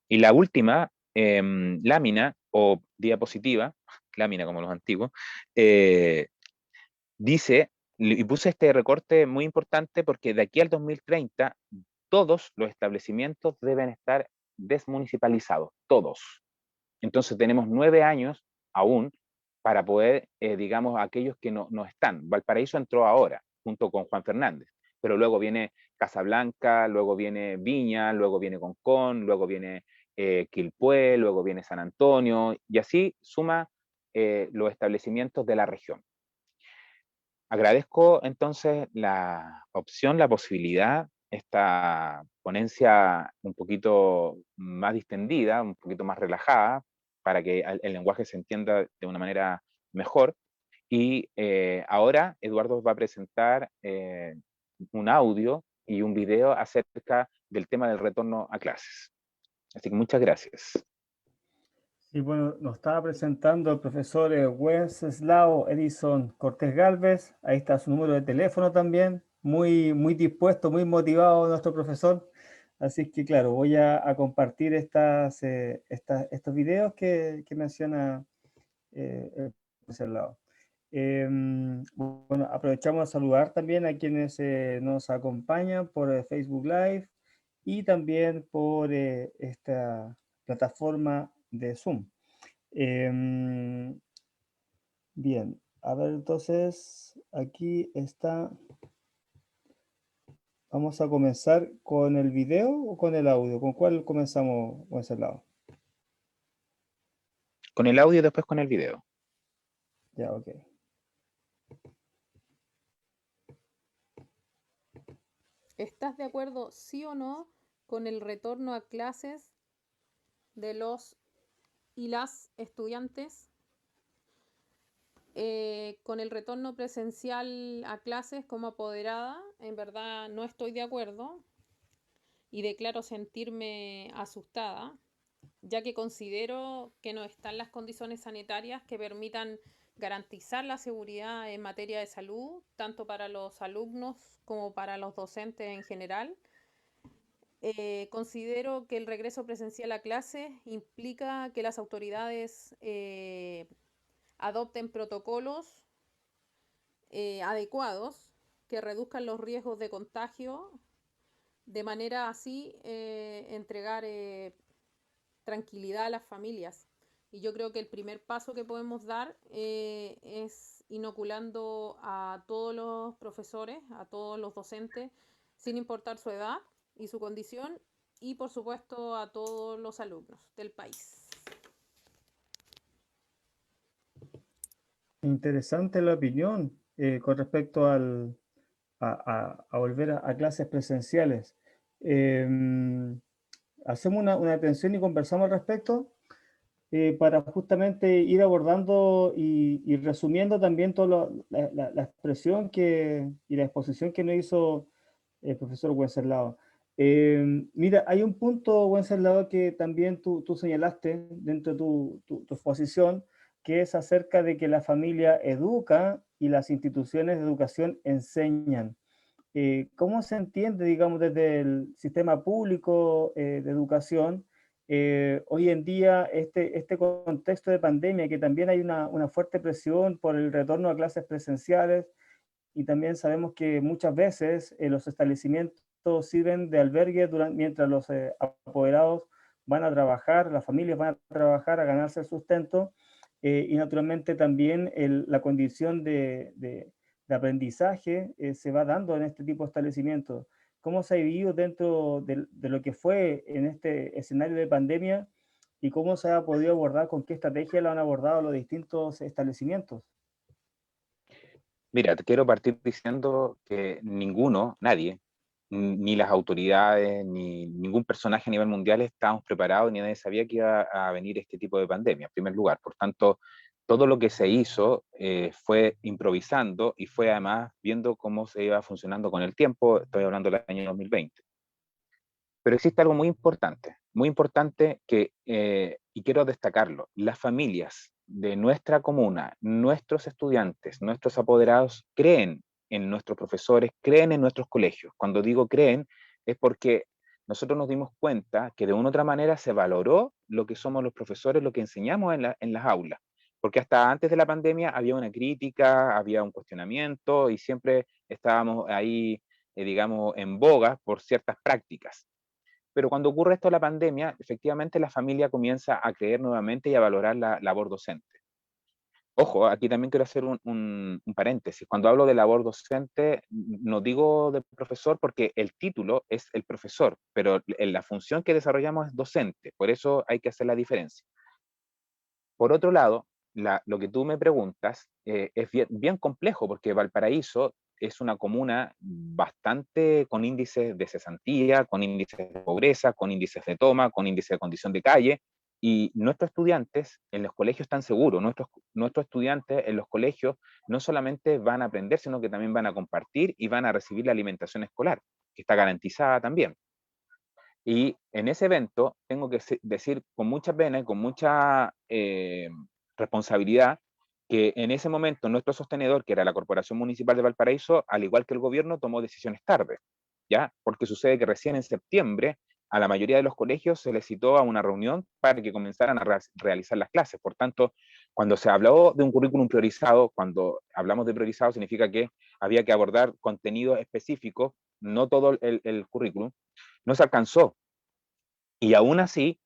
Y la última lámina o diapositiva, lámina como los antiguos, dice, y puse este recorte muy importante porque de aquí al 2030 todos los establecimientos deben estar desmunicipalizados, todos. Entonces tenemos 9 años aún para poder, digamos, aquellos que no están. Valparaíso entró ahora, junto con Juan Fernández, pero luego viene Casablanca, luego viene Viña, luego viene Concón, luego viene Quilpué, luego viene San Antonio, y así suma los establecimientos de la región. Agradezco entonces la opción, la posibilidad, esta ponencia un poquito más distendida, un poquito más relajada, para que el lenguaje se entienda de una manera mejor. Y ahora Eduardo va a presentar un audio y un video acerca del tema del retorno a clases. Así que muchas gracias.
Y bueno, nos estaba presentando el profesor Wenceslao Edison Cortés Galvez. Ahí está su número de teléfono también. Muy, muy dispuesto, muy motivado nuestro profesor. Así que claro, voy a compartir estos videos que menciona el profesor Lao. Bueno, aprovechamos a saludar también a quienes nos acompañan por Facebook Live y también por esta plataforma de Zoom. Bien, a ver, entonces aquí está. Vamos a comenzar con el video o con el audio. ¿Con cuál comenzamos, Wenceslao?
Con el audio y después con el video.
Ya, ok.
¿Estás de acuerdo, sí o no, con el retorno a clases de los y las estudiantes, con el retorno presencial a clases como apoderada? En verdad no estoy de acuerdo y declaro sentirme asustada, ya que considero que no están las condiciones sanitarias que permitan garantizar la seguridad en materia de salud, tanto para los alumnos como para los docentes en general. Considero que el regreso presencial a clases implica que las autoridades adopten protocolos adecuados que reduzcan los riesgos de contagio, de manera así entregar tranquilidad a las familias. Y yo creo que el primer paso que podemos dar es inoculando a todos los profesores, a todos los docentes, sin importar su edad y su condición, y por supuesto a todos los alumnos del país.
Interesante la opinión con respecto a volver a clases presenciales. Hacemos una atención y conversamos al respecto para justamente ir abordando y resumiendo también toda la expresión y la exposición que nos hizo el profesor Wenceslao. Mira, hay un punto, Wenceslao, que también tú señalaste dentro de tu exposición, que es acerca de que la familia educa y las instituciones de educación enseñan. ¿Cómo se entiende, digamos, desde el sistema público de educación, hoy en día este contexto de pandemia, que también hay una fuerte presión por el retorno a clases presenciales, y también sabemos que muchas veces los establecimientos sirven de albergue mientras los apoderados van a trabajar, las familias van a trabajar a ganarse el sustento, y naturalmente también la condición de aprendizaje se va dando en este tipo de establecimientos. ¿Cómo se ha vivido dentro de lo que fue en este escenario de pandemia y cómo se ha podido abordar, con qué estrategia lo han abordado los distintos establecimientos?
Mira, te quiero partir diciendo que ninguno, nadie, ni las autoridades, ni ningún personaje a nivel mundial estábamos preparados, ni nadie sabía que iba a venir este tipo de pandemia, en primer lugar. Por tanto, todo lo que se hizo fue improvisando y fue además viendo cómo se iba funcionando con el tiempo. Estoy hablando del año 2020. Pero existe algo muy importante que, y quiero destacarlo, las familias de nuestra comuna, nuestros estudiantes, nuestros apoderados, creen en nuestros profesores, creen en nuestros colegios. Cuando digo creen, es porque nosotros nos dimos cuenta que de una u otra manera se valoró lo que somos los profesores, lo que enseñamos en las aulas. Porque hasta antes de la pandemia había una crítica, había un cuestionamiento y siempre estábamos ahí, digamos, en boga por ciertas prácticas. Pero cuando ocurre esto de la pandemia, efectivamente la familia comienza a creer nuevamente y a valorar la labor docente. Ojo, aquí también quiero hacer un paréntesis. Cuando hablo de labor docente, no digo de profesor porque el título es el profesor, pero la función que desarrollamos es docente. Por eso hay que hacer la diferencia. Por otro lado, lo que tú me preguntas es bien complejo porque Valparaíso es una comuna bastante con índices de cesantía, con índices de pobreza, con índices de toma, con índices de condición de calle, y nuestros estudiantes en los colegios están seguros, nuestros estudiantes en los colegios no solamente van a aprender, sino que también van a compartir y van a recibir la alimentación escolar, que está garantizada también. Y en ese evento tengo que decir con mucha pena y con mucha responsabilidad que en ese momento nuestro sostenedor, que era la Corporación Municipal de Valparaíso, al igual que el gobierno, tomó decisiones tarde, ¿ya? Porque sucede que recién en septiembre a la mayoría de los colegios se les citó a una reunión para que comenzaran a realizar las clases. Por tanto, cuando se habló de un currículum priorizado, cuando hablamos de priorizado significa que había que abordar contenidos específicos, no todo el currículum, no se alcanzó. Y aún así,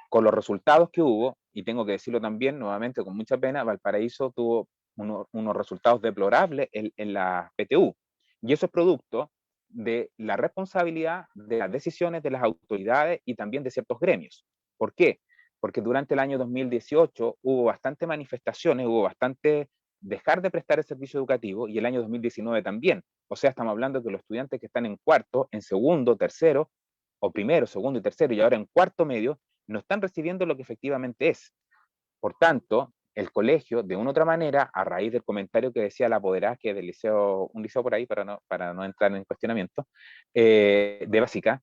con los resultados que hubo, y tengo que decirlo también nuevamente con mucha pena, Valparaíso tuvo unos resultados deplorables en la PTU. Y eso es producto de la responsabilidad de las decisiones de las autoridades y también de ciertos gremios. ¿Por qué? Porque durante el año 2018 hubo bastantes manifestaciones, hubo bastante dejar de prestar el servicio educativo y el año 2019 también. O sea, estamos hablando que los estudiantes que están en cuarto, en segundo, tercero, o primero, segundo y tercero, y ahora en cuarto medio, no están recibiendo lo que efectivamente es. Por tanto, el colegio, de una u otra manera, a raíz del comentario que decía la apoderada, que es del liceo, un liceo por ahí, para no entrar en cuestionamiento, de básica,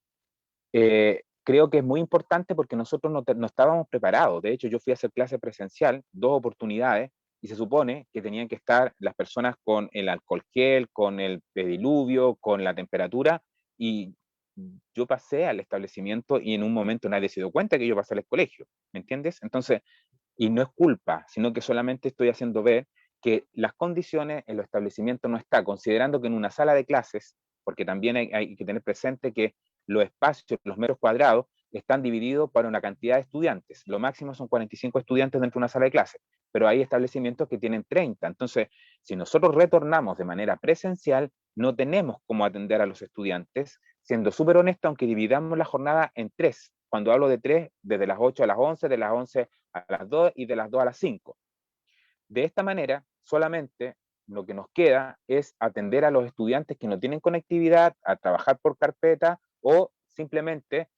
creo que es muy importante porque nosotros no estábamos preparados. De hecho, yo fui a hacer clase presencial, 2 oportunidades, y se supone que tenían que estar las personas con el alcohol gel, con el pediluvio, con la temperatura, y yo pasé al establecimiento y en un momento nadie se dio cuenta que yo pasé al colegio, ¿me entiendes? Entonces, y no es culpa, sino que solamente estoy haciendo ver que las condiciones en los establecimientos no está, considerando que en una sala de clases, porque también hay que tener presente que los espacios, los metros cuadrados, están divididos para una cantidad de estudiantes. Lo máximo son 45 estudiantes dentro de una sala de clase, pero hay establecimientos que tienen 30. Entonces, si nosotros retornamos de manera presencial, no tenemos cómo atender a los estudiantes, siendo súper honesto, aunque dividamos la jornada en 3. Cuando hablo de 3, desde las 8 a las 11, de las 11 a las 2 y de las 2 a las 5. De esta manera, solamente lo que nos queda es atender a los estudiantes que no tienen conectividad, a trabajar por carpeta o simplemente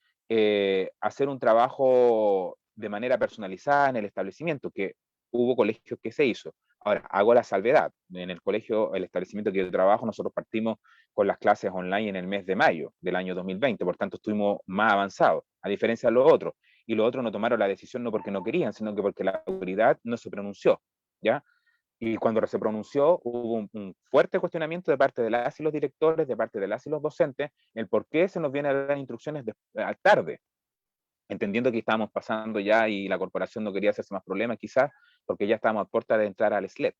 hacer un trabajo de manera personalizada en el establecimiento, que hubo colegios que se hizo. Ahora, hago la salvedad. En el colegio, el establecimiento que yo trabajo, nosotros partimos con las clases online en el mes de mayo del año 2020, por tanto estuvimos más avanzados, a diferencia de los otros. Y los otros no tomaron la decisión no porque no querían, sino que porque la autoridad no se pronunció, ¿ya? Y cuando se pronunció, hubo un fuerte cuestionamiento de parte de las y los directores, de parte de las y los docentes, el por qué se nos vienen a dar instrucciones tarde, entendiendo que estábamos pasando ya y la corporación no quería hacerse más problemas, quizás, porque ya estábamos a puerta de entrar al SLED.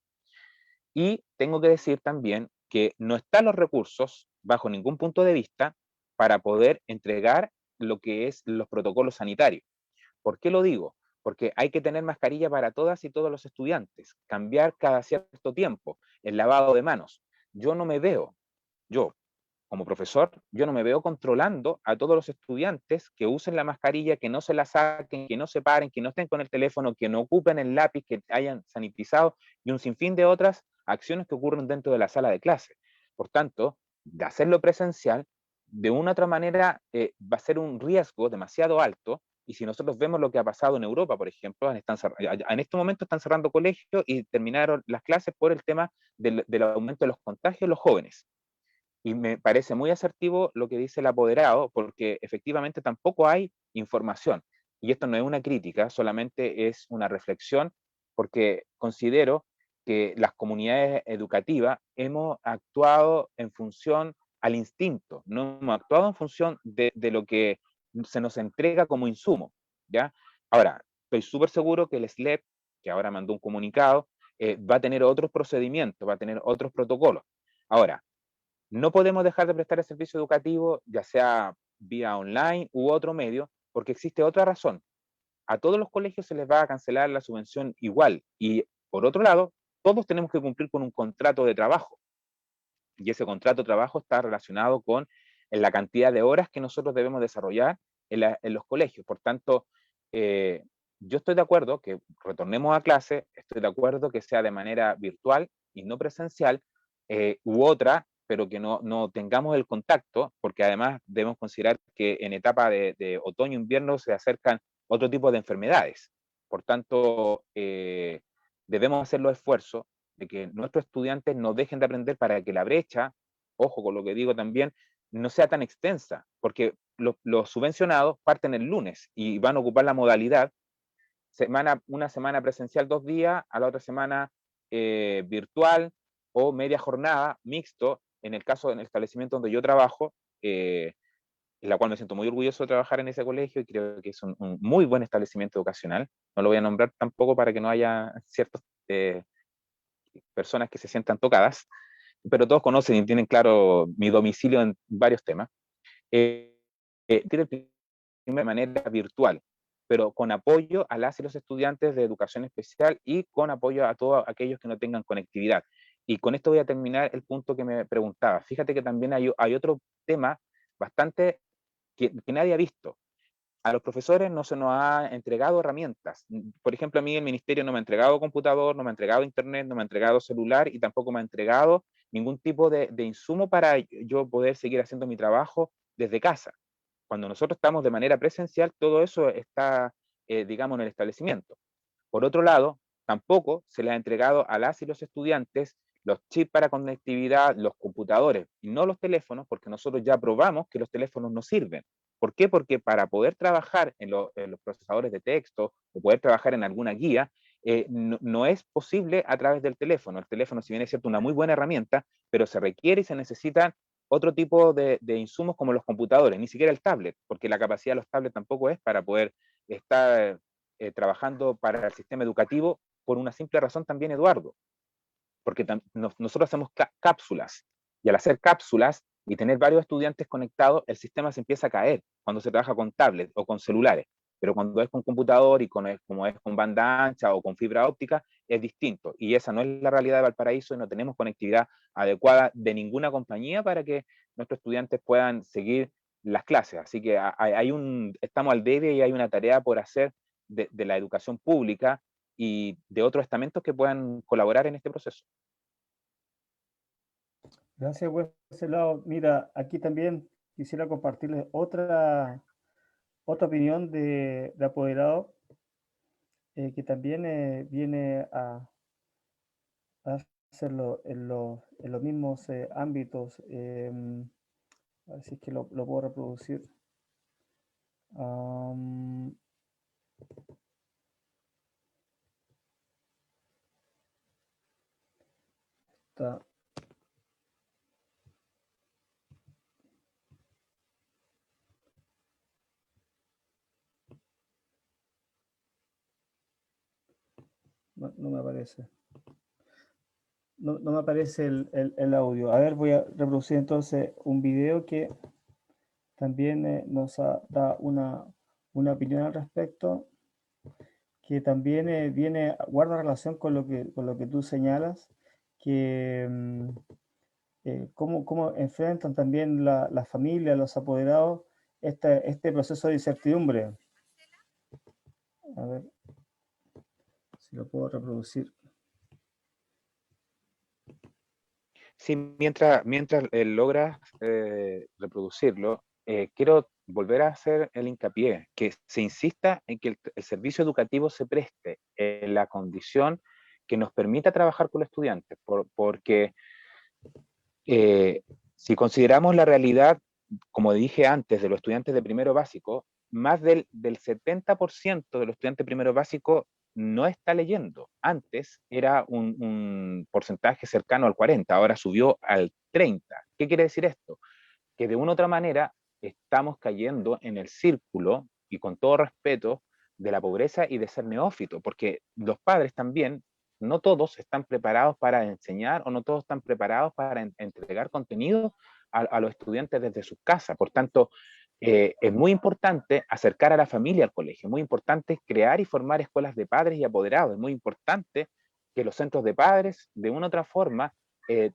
Y tengo que decir también que no están los recursos, bajo ningún punto de vista, para poder entregar lo que es los protocolos sanitarios. ¿Por qué lo digo? Porque hay que tener mascarilla para todas y todos los estudiantes, cambiar cada cierto tiempo, el lavado de manos. Yo no me veo, yo como profesor, yo no me veo controlando a todos los estudiantes que usen la mascarilla, que no se la saquen, que no se paren, que no estén con el teléfono, que no ocupen el lápiz, que hayan sanitizado y un sinfín de otras acciones que ocurren dentro de la sala de clase. Por tanto, de hacerlo presencial, de una u otra manera va a ser un riesgo demasiado alto. Y si nosotros vemos lo que ha pasado en Europa, por ejemplo, en este momento están cerrando colegios y terminaron las clases por el tema del aumento de los contagios en los jóvenes. Y me parece muy asertivo lo que dice el apoderado, porque efectivamente tampoco hay información. Y esto no es una crítica, solamente es una reflexión, porque considero que las comunidades educativas hemos actuado en función al instinto, no hemos actuado en función de lo que se nos entrega como insumo, ¿ya? Ahora, estoy súper seguro que el SLEP, que ahora mandó un comunicado, va a tener otros procedimientos, va a tener otros protocolos. Ahora, no podemos dejar de prestar el servicio educativo, ya sea vía online u otro medio, porque existe otra razón. A todos los colegios se les va a cancelar la subvención igual. Y por otro lado, todos tenemos que cumplir con un contrato de trabajo. Y ese contrato de trabajo está relacionado con la cantidad de horas que nosotros debemos desarrollar en los colegios. Por tanto, yo estoy de acuerdo que retornemos a clase, estoy de acuerdo que sea de manera virtual y no presencial, u otra, pero que no tengamos el contacto, porque además debemos considerar que en etapa de otoño-invierno se acercan otro tipo de enfermedades. Por tanto, debemos hacer los esfuerzos de que nuestros estudiantes no dejen de aprender para que la brecha, ojo con lo que digo también, no sea tan extensa, porque los subvencionados parten el lunes y van a ocupar la modalidad una semana presencial 2 días, a la otra semana virtual o media jornada, mixto, en el caso del establecimiento donde yo trabajo, en la cual me siento muy orgulloso de trabajar en ese colegio y creo que es un muy buen establecimiento educacional. No lo voy a nombrar tampoco para que no haya ciertas personas que se sientan tocadas, pero todos conocen y tienen claro mi domicilio en varios temas. Tiene de manera virtual, pero con apoyo a las y los estudiantes de educación especial y con apoyo a todos aquellos que no tengan conectividad. Y con esto voy a terminar el punto que me preguntaba. Fíjate que también hay otro tema bastante que nadie ha visto. a los profesores no se nos ha entregado herramientas. Por ejemplo, a mí el ministerio no me ha entregado computador, no me ha entregado internet, no me ha entregado celular y tampoco me ha entregado ningún tipo de insumo para yo poder seguir haciendo mi trabajo desde casa. Cuando nosotros estamos de manera presencial, todo eso está, digamos, en el establecimiento. Por otro lado, tampoco se les ha entregado a las y los estudiantes los chips para conectividad, los computadores y no los teléfonos, porque nosotros ya probamos que los teléfonos no sirven. ¿Por qué? Porque para poder trabajar en los procesadores de texto o poder trabajar en alguna guía, no es posible a través del teléfono. El teléfono, si bien es cierto, una muy buena herramienta, pero se requiere y se necesitan otro tipo de insumos como los computadores, ni siquiera el tablet, porque la capacidad de los tablets tampoco es para poder estar trabajando para el sistema educativo por una simple razón también, Eduardo, porque nosotros hacemos cápsulas, y al hacer cápsulas y tener varios estudiantes conectados, el sistema se empieza a caer cuando se trabaja con tablets o con celulares, pero cuando es con computador y como es con banda ancha o con fibra óptica, es distinto, y esa no es la realidad de Valparaíso, y no tenemos conectividad adecuada de ninguna compañía para que nuestros estudiantes puedan seguir las clases, así que estamos al debe y hay una tarea por hacer de la educación pública y de otros estamentos que puedan colaborar en este proceso.
Gracias, Wenceslao. Mira, aquí también quisiera compartirles otra opinión de apoderado que también viene a hacerlo en los mismos ámbitos. A ver si es que lo puedo reproducir. Am, está. No me aparece. No me aparece el audio. A ver, voy a reproducir entonces un video que también nos da una opinión al respecto, que también guarda relación con lo que tú señalas, que cómo enfrentan también la familia, los apoderados, este proceso de incertidumbre. A ver si lo puedo reproducir.
Sí, mientras logras reproducirlo, quiero volver a hacer el hincapié, que se insista en que el servicio educativo se preste en la condición que nos permita trabajar con los estudiantes, porque si consideramos la realidad, como dije antes, de los estudiantes de primero básico, más del 70% de los estudiantes de primero básico no está leyendo. Antes era un porcentaje cercano al 40, ahora subió al 30. ¿Qué quiere decir esto? Que de una u otra manera estamos cayendo en el círculo, y con todo respeto, de la pobreza y de ser neófito, porque los padres también, no todos están preparados para enseñar o no todos están preparados para entregar contenido a los estudiantes desde sus casas. Por tanto, es muy importante acercar a la familia al colegio, es muy importante crear y formar escuelas de padres y apoderados, es muy importante que los centros de padres, de una u otra forma,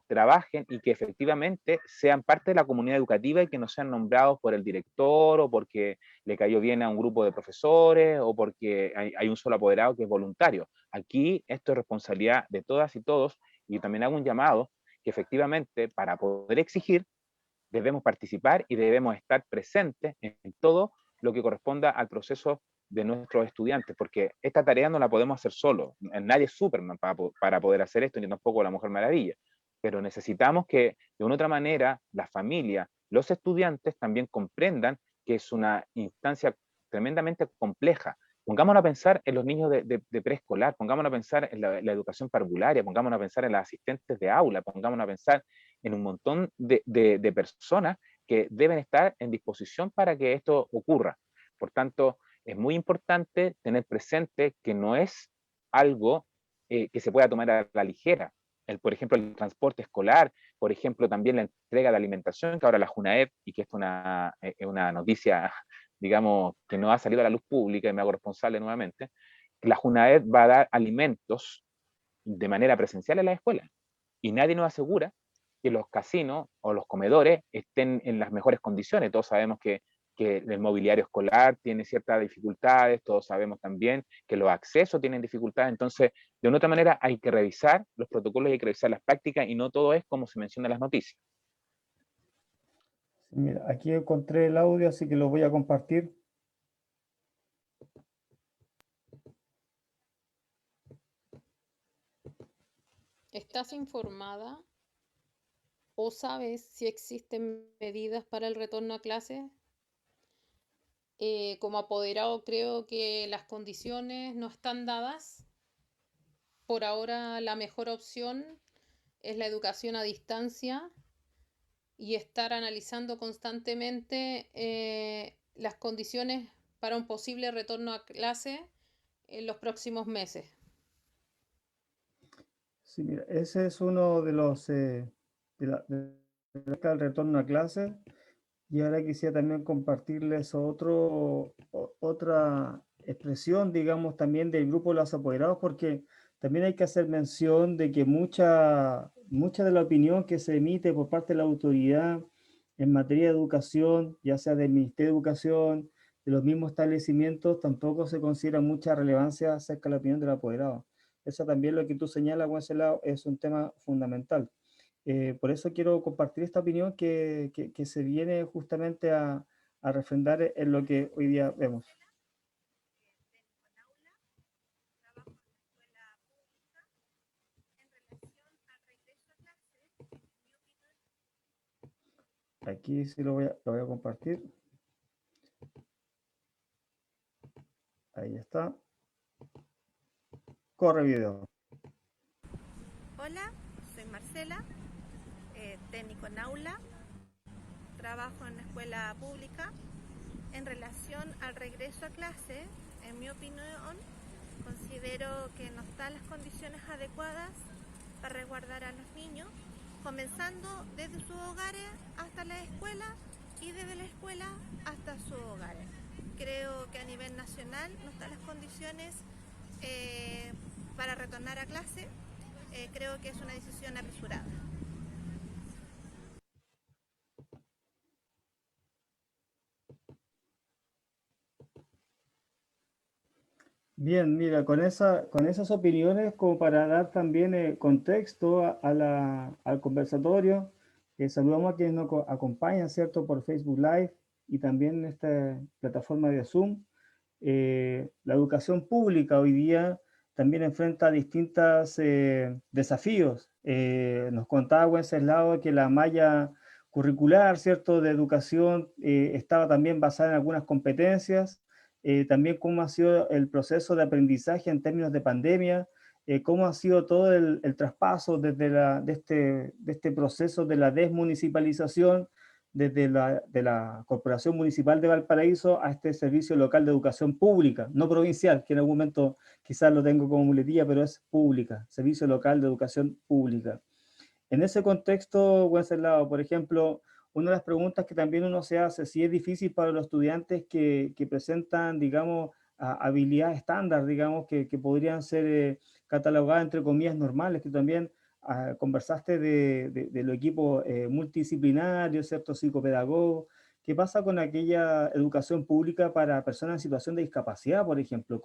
trabajen y que efectivamente sean parte de la comunidad educativa y que no sean nombrados por el director o porque le cayó bien a un grupo de profesores o porque hay un solo apoderado que es voluntario. Aquí esto es responsabilidad de todas y todos, y también hago un llamado que efectivamente para poder exigir debemos participar y debemos estar presentes en todo lo que corresponda al proceso de nuestros estudiantes, porque esta tarea no la podemos hacer solo. Nadie es Superman para poder hacer esto, ni tampoco la Mujer Maravilla, pero necesitamos que de una otra manera la familia, los estudiantes también comprendan que es una instancia tremendamente compleja. Pongámonos a pensar en los niños de preescolar, pongámonos a pensar en la educación parvularia, pongámonos a pensar en las asistentes de aula, pongámonos a pensar en un montón de personas que deben estar en disposición para que esto ocurra. Por tanto, es muy importante tener presente que no es algo que se pueda tomar a la ligera. Por ejemplo, el transporte escolar, por ejemplo, también la entrega de alimentación, que ahora la JUNAEP, y que esto es una noticia, digamos, que no ha salido a la luz pública, y me hago responsable nuevamente, la JUNAEP va a dar alimentos de manera presencial en las escuelas, y nadie nos asegura que los casinos o los comedores estén en las mejores condiciones. Todos sabemos que que el mobiliario escolar tiene ciertas dificultades, todos sabemos también que los accesos tienen dificultades, entonces de una otra manera hay que revisar los protocolos y hay que revisar las prácticas y no todo es como se menciona en las noticias.
Mira, aquí encontré el audio, así que lo voy a compartir.
¿Estás informada o sabes si existen medidas para el retorno a clases? Como apoderado creo que las condiciones no están dadas. Por ahora la mejor opción es la educación a distancia y estar analizando constantemente las condiciones para un posible retorno a clase en los próximos meses.
Sí, mira, ese es uno de los del retorno a clase. Y ahora quisiera también compartirles otra expresión, digamos, también del grupo de los apoderados, porque también hay que hacer mención de que mucha de la opinión que se emite por parte de la autoridad en materia de educación, ya sea del Ministerio de Educación, de los mismos establecimientos, tampoco se considera mucha relevancia acerca de la opinión del apoderado. Eso también lo que tú señalas, Wenceslao, es un tema fundamental. Por eso quiero compartir esta opinión que se viene justamente a refrendar en lo que hoy día vemos. Aquí sí lo voy a compartir. Ahí está. Corre video.
Hola, soy Marcela, técnico en aula, trabajo en la escuela pública. En relación al regreso a clase, en mi opinión, considero que no están las condiciones adecuadas para resguardar a los niños, comenzando desde sus hogares hasta la escuela y desde la escuela hasta sus hogares. Creo que a nivel nacional no están las condiciones para retornar a clase. Creo que es una decisión apresurada.
Bien, mira, con esas opiniones, como para dar también contexto al conversatorio, saludamos a quienes nos acompañan, ¿cierto?, por Facebook Live y también en esta plataforma de Zoom. La educación pública hoy día también enfrenta distintos desafíos. Nos contaba Wenceslao que la malla curricular, ¿cierto?, de educación estaba también basada en algunas competencias. También cómo ha sido el proceso de aprendizaje en términos de pandemia, cómo ha sido todo el traspaso de este proceso de la desmunicipalización desde de la Corporación Municipal de Valparaíso a este servicio local de educación pública, no provincial, que en algún momento quizás lo tengo como muletilla, pero es pública, servicio local de educación pública. En ese contexto, Wenceslao, por ejemplo, una de las preguntas que también uno se hace, si es difícil para los estudiantes que presentan, digamos, habilidades estándar, digamos, que podrían ser catalogadas entre comillas normales, que también conversaste de los equipos multidisciplinarios, ¿cierto? Psicopedagogos. ¿Qué pasa con aquella educación pública para personas en situación de discapacidad, por ejemplo?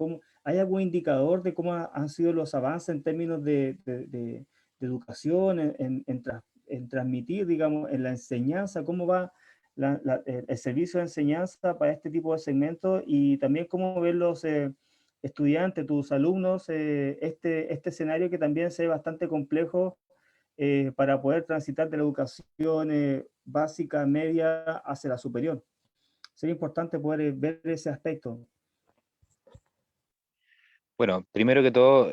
¿Hay algún indicador de cómo han sido los avances en términos de educación, en transmitir, digamos, en la enseñanza, cómo va el servicio de enseñanza para este tipo de segmentos y también cómo ven los estudiantes, tus alumnos, este escenario que también se ve bastante complejo para poder transitar de la educación básica, media, hacia la superior. Sería importante poder ver ese aspecto.
Bueno, primero que todo,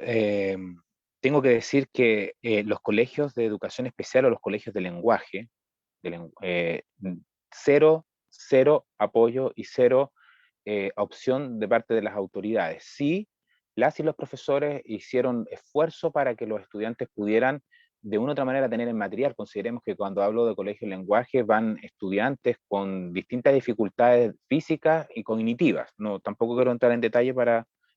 tengo que decir que los colegios de educación especial o los colegios de lenguaje, cero, cero apoyo y cero opción de parte de las autoridades. Sí, las y los profesores hicieron esfuerzo para que los estudiantes pudieran de una u otra manera tener el material. Consideremos que cuando hablo de colegio de lenguaje van estudiantes con distintas dificultades físicas y cognitivas. No, tampoco quiero entrar en detalle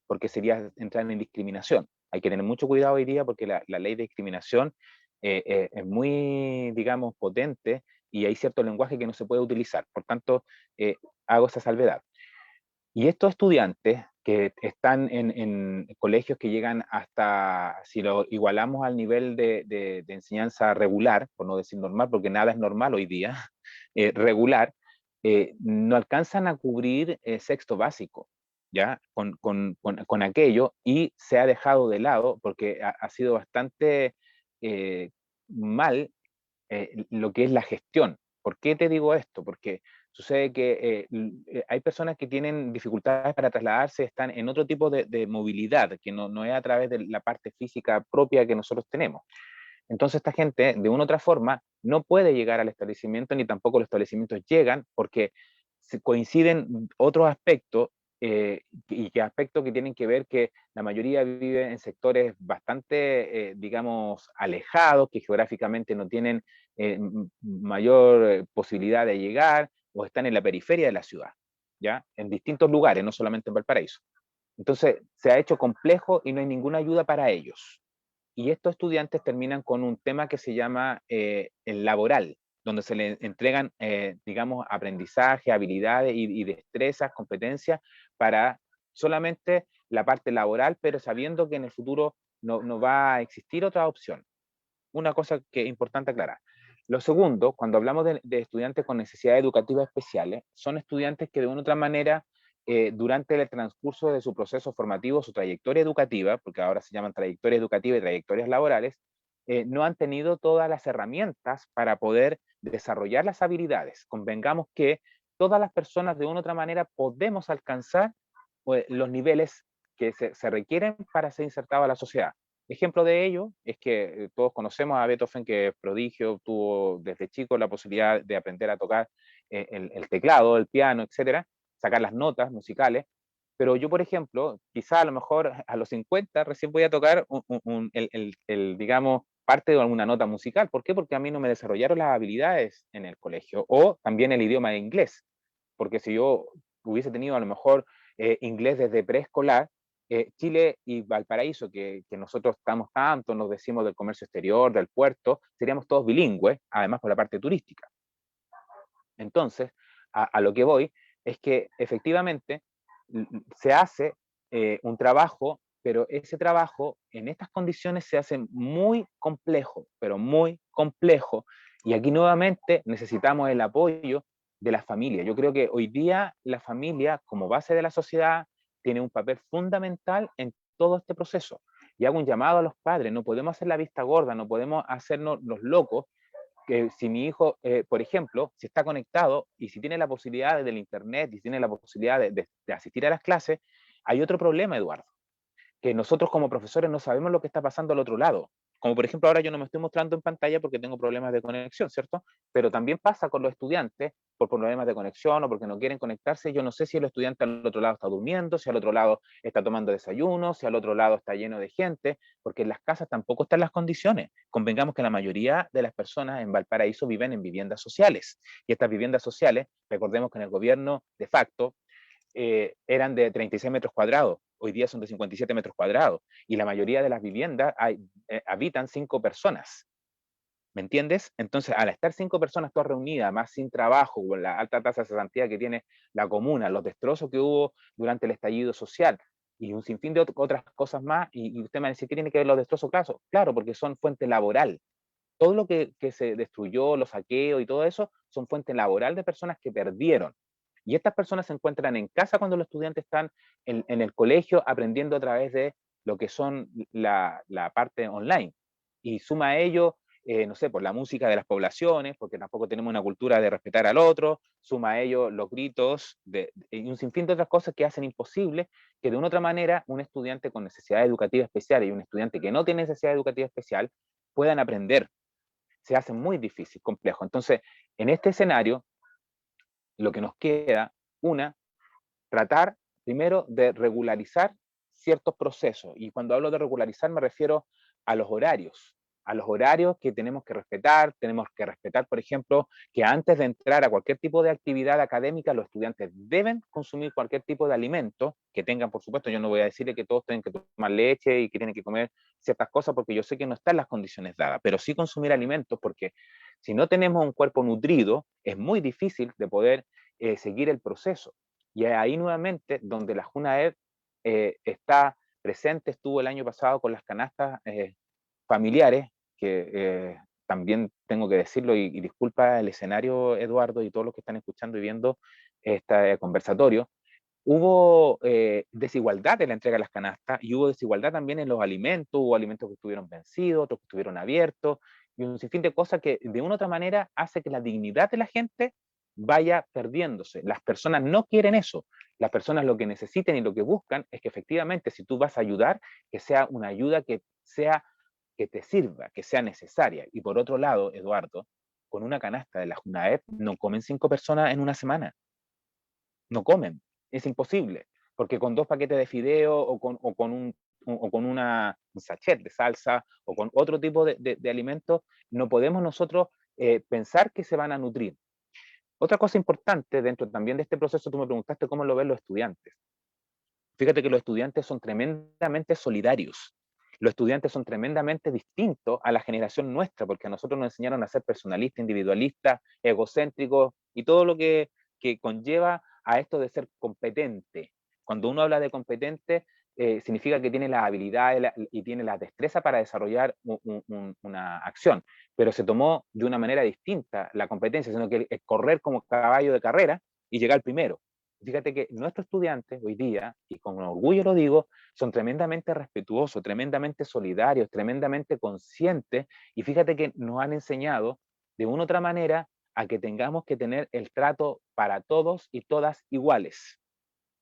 porque sería entrar en discriminación. Hay que tener mucho cuidado hoy día porque la ley de discriminación es muy, digamos, potente y hay cierto lenguaje que no se puede utilizar. Por tanto, hago esa salvedad. Y estos estudiantes que están en colegios que llegan hasta, si lo igualamos al nivel de enseñanza regular, por no decir normal, porque nada es normal hoy día, regular, no alcanzan a cubrir sexto básico, ¿ya? Con aquello, y se ha dejado de lado, porque ha sido bastante mal lo que es la gestión. ¿Por qué te digo esto? Porque sucede que hay personas que tienen dificultades para trasladarse, están en otro tipo de movilidad, que no es a través de la parte física propia que nosotros tenemos. Entonces esta gente, de una u otra forma, no puede llegar al establecimiento, ni tampoco los establecimientos llegan, porque coinciden otros aspectos, y que aspectos que tienen que ver que la mayoría vive en sectores bastante, digamos, alejados, que geográficamente no tienen mayor posibilidad de llegar, o están en la periferia de la ciudad, ¿ya? En distintos lugares, no solamente en Valparaíso. Entonces se ha hecho complejo y no hay ninguna ayuda para ellos. Y estos estudiantes terminan con un tema que se llama el laboral, donde se les entregan, digamos, aprendizaje, habilidades y destrezas, competencias para solamente la parte laboral, pero sabiendo que en el futuro no va a existir otra opción. Una cosa que es importante aclarar. Lo segundo, cuando hablamos de estudiantes con necesidades educativas especiales, son estudiantes que de una u otra manera, durante el transcurso de su proceso formativo, su trayectoria educativa, porque ahora se llaman trayectoria educativa y trayectorias laborales, no han tenido todas las herramientas para poder desarrollar las habilidades. Convengamos que todas las personas de una u otra manera podemos alcanzar los niveles que se requieren para ser insertados a la sociedad. Ejemplo de ello es que todos conocemos a Beethoven, que es prodigio, tuvo desde chico la posibilidad de aprender a tocar el teclado, el piano, etcétera, sacar las notas musicales, pero yo, por ejemplo, quizá a lo mejor a los 50 recién voy a tocar digamos, parte de alguna nota musical. ¿Por qué? Porque a mí no me desarrollaron las habilidades en el colegio, o también el idioma de inglés, porque si yo hubiese tenido a lo mejor inglés desde preescolar, Chile y Valparaíso, que nosotros estamos tanto, nos decimos del comercio exterior, del puerto, seríamos todos bilingües, además por la parte turística. Entonces, a lo que voy es que efectivamente se hace un trabajo, pero ese trabajo en estas condiciones se hace muy complejo, pero muy complejo. Y aquí nuevamente necesitamos el apoyo de la familia. Yo creo que hoy día la familia, como base de la sociedad, tiene un papel fundamental en todo este proceso. Y hago un llamado a los padres, no podemos hacer la vista gorda, no podemos hacernos los locos, que si mi hijo, por ejemplo, si está conectado y si tiene la posibilidad del internet y tiene la posibilidad de asistir a las clases, hay otro problema, Eduardo, que nosotros como profesores no sabemos lo que está pasando al otro lado. Como por ejemplo ahora yo no me estoy mostrando en pantalla porque tengo problemas de conexión, ¿cierto? Pero también pasa con los estudiantes por problemas de conexión o porque no quieren conectarse. Yo no sé si el estudiante al otro lado está durmiendo, si al otro lado está tomando desayuno, si al otro lado está lleno de gente, porque en las casas tampoco están las condiciones. Convengamos que la mayoría de las personas en Valparaíso viven en viviendas sociales. Y estas viviendas sociales, recordemos que en el gobierno de facto, eran de 36 metros cuadrados, hoy día son de 57 metros cuadrados, y la mayoría de las viviendas habitan 5 personas, ¿me entiendes? Entonces, al estar 5 personas todas reunidas, más sin trabajo, con la alta tasa de cesantía que tiene la comuna, los destrozos que hubo durante el estallido social, y un sinfín de otras cosas más, y usted me va a decir, ¿qué tiene que ver los destrozos? Claro, porque son fuente laboral. Todo lo que se destruyó, los saqueos y todo eso, son fuente laboral de personas que perdieron. Y estas personas se encuentran en casa cuando los estudiantes están en el colegio aprendiendo a través de lo que son la parte online. Y suma a ello, no sé, por la música de las poblaciones, porque tampoco tenemos una cultura de respetar al otro, suma a ello los gritos y un sinfín de otras cosas que hacen imposible que de una u otra manera un estudiante con necesidad educativa especial y un estudiante que no tiene necesidad educativa especial puedan aprender. Se hace muy difícil, complejo. Entonces, en este escenario, lo que nos queda, tratar primero de regularizar ciertos procesos. Y cuando hablo de regularizar me refiero a los horarios, a los horarios que tenemos que respetar, por ejemplo, que antes de entrar a cualquier tipo de actividad académica, los estudiantes deben consumir cualquier tipo de alimento que tengan, por supuesto, yo no voy a decirle que todos tienen que tomar leche y que tienen que comer ciertas cosas, porque yo sé que no están las condiciones dadas, pero sí consumir alimentos, porque si no tenemos un cuerpo nutrido, es muy difícil de poder seguir el proceso. Y ahí nuevamente donde la JUNAED está presente, estuvo el año pasado con las canastas familiares, que también tengo que decirlo, y disculpa el escenario, Eduardo, y todos los que están escuchando y viendo este conversatorio, hubo desigualdad en la entrega de las canastas, y hubo desigualdad también en los alimentos, hubo alimentos que estuvieron vencidos, otros que estuvieron abiertos, y un sinfín de cosas que de una u otra manera hace que la dignidad de la gente vaya perdiéndose. Las personas no quieren eso. Las personas lo que necesitan y lo que buscan es que efectivamente, si tú vas a ayudar, que sea una ayuda que te sirva, que sea necesaria. Y por otro lado, Eduardo, con una canasta de la JUNAEP no comen 5 personas en una semana. No comen. Es imposible. Porque con 2 paquetes de fideo o con un sachet de salsa o con otro tipo de alimentos, no podemos nosotros pensar que se van a nutrir. Otra cosa importante dentro también de este proceso, tú me preguntaste cómo lo ven los estudiantes. Fíjate que los estudiantes son tremendamente solidarios. Los estudiantes son tremendamente distintos a la generación nuestra, porque a nosotros nos enseñaron a ser personalistas, individualistas, egocéntricos y todo lo que conlleva a esto de ser competente. Cuando uno habla de competente, significa que tiene las habilidades y tiene la destreza para desarrollar una acción, pero se tomó de una manera distinta la competencia, sino que es correr como caballo de carrera y llegar primero. Fíjate que nuestros estudiantes hoy día, y con orgullo lo digo, son tremendamente respetuosos, tremendamente solidarios, tremendamente conscientes, y fíjate que nos han enseñado de una u otra manera a que tengamos que tener el trato para todos y todas iguales,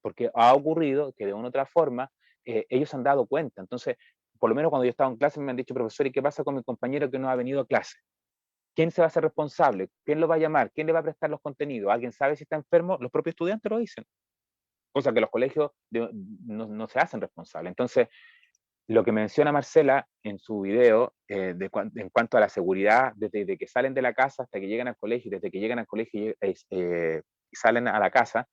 porque ha ocurrido que de una u otra forma ellos han dado cuenta. Entonces, por lo menos cuando yo estaba en clase me han dicho, profesor, ¿y qué pasa con mi compañero que no ha venido a clase? ¿Quién se va a hacer responsable? ¿Quién lo va a llamar? ¿Quién le va a prestar los contenidos? ¿Alguien sabe si está enfermo? Los propios estudiantes lo dicen, cosa que los colegios no se hacen responsables. Entonces, lo que menciona Marcela en su video en cuanto a la seguridad, desde que salen de la casa hasta que llegan al colegio, desde que llegan al colegio y salen a la casa,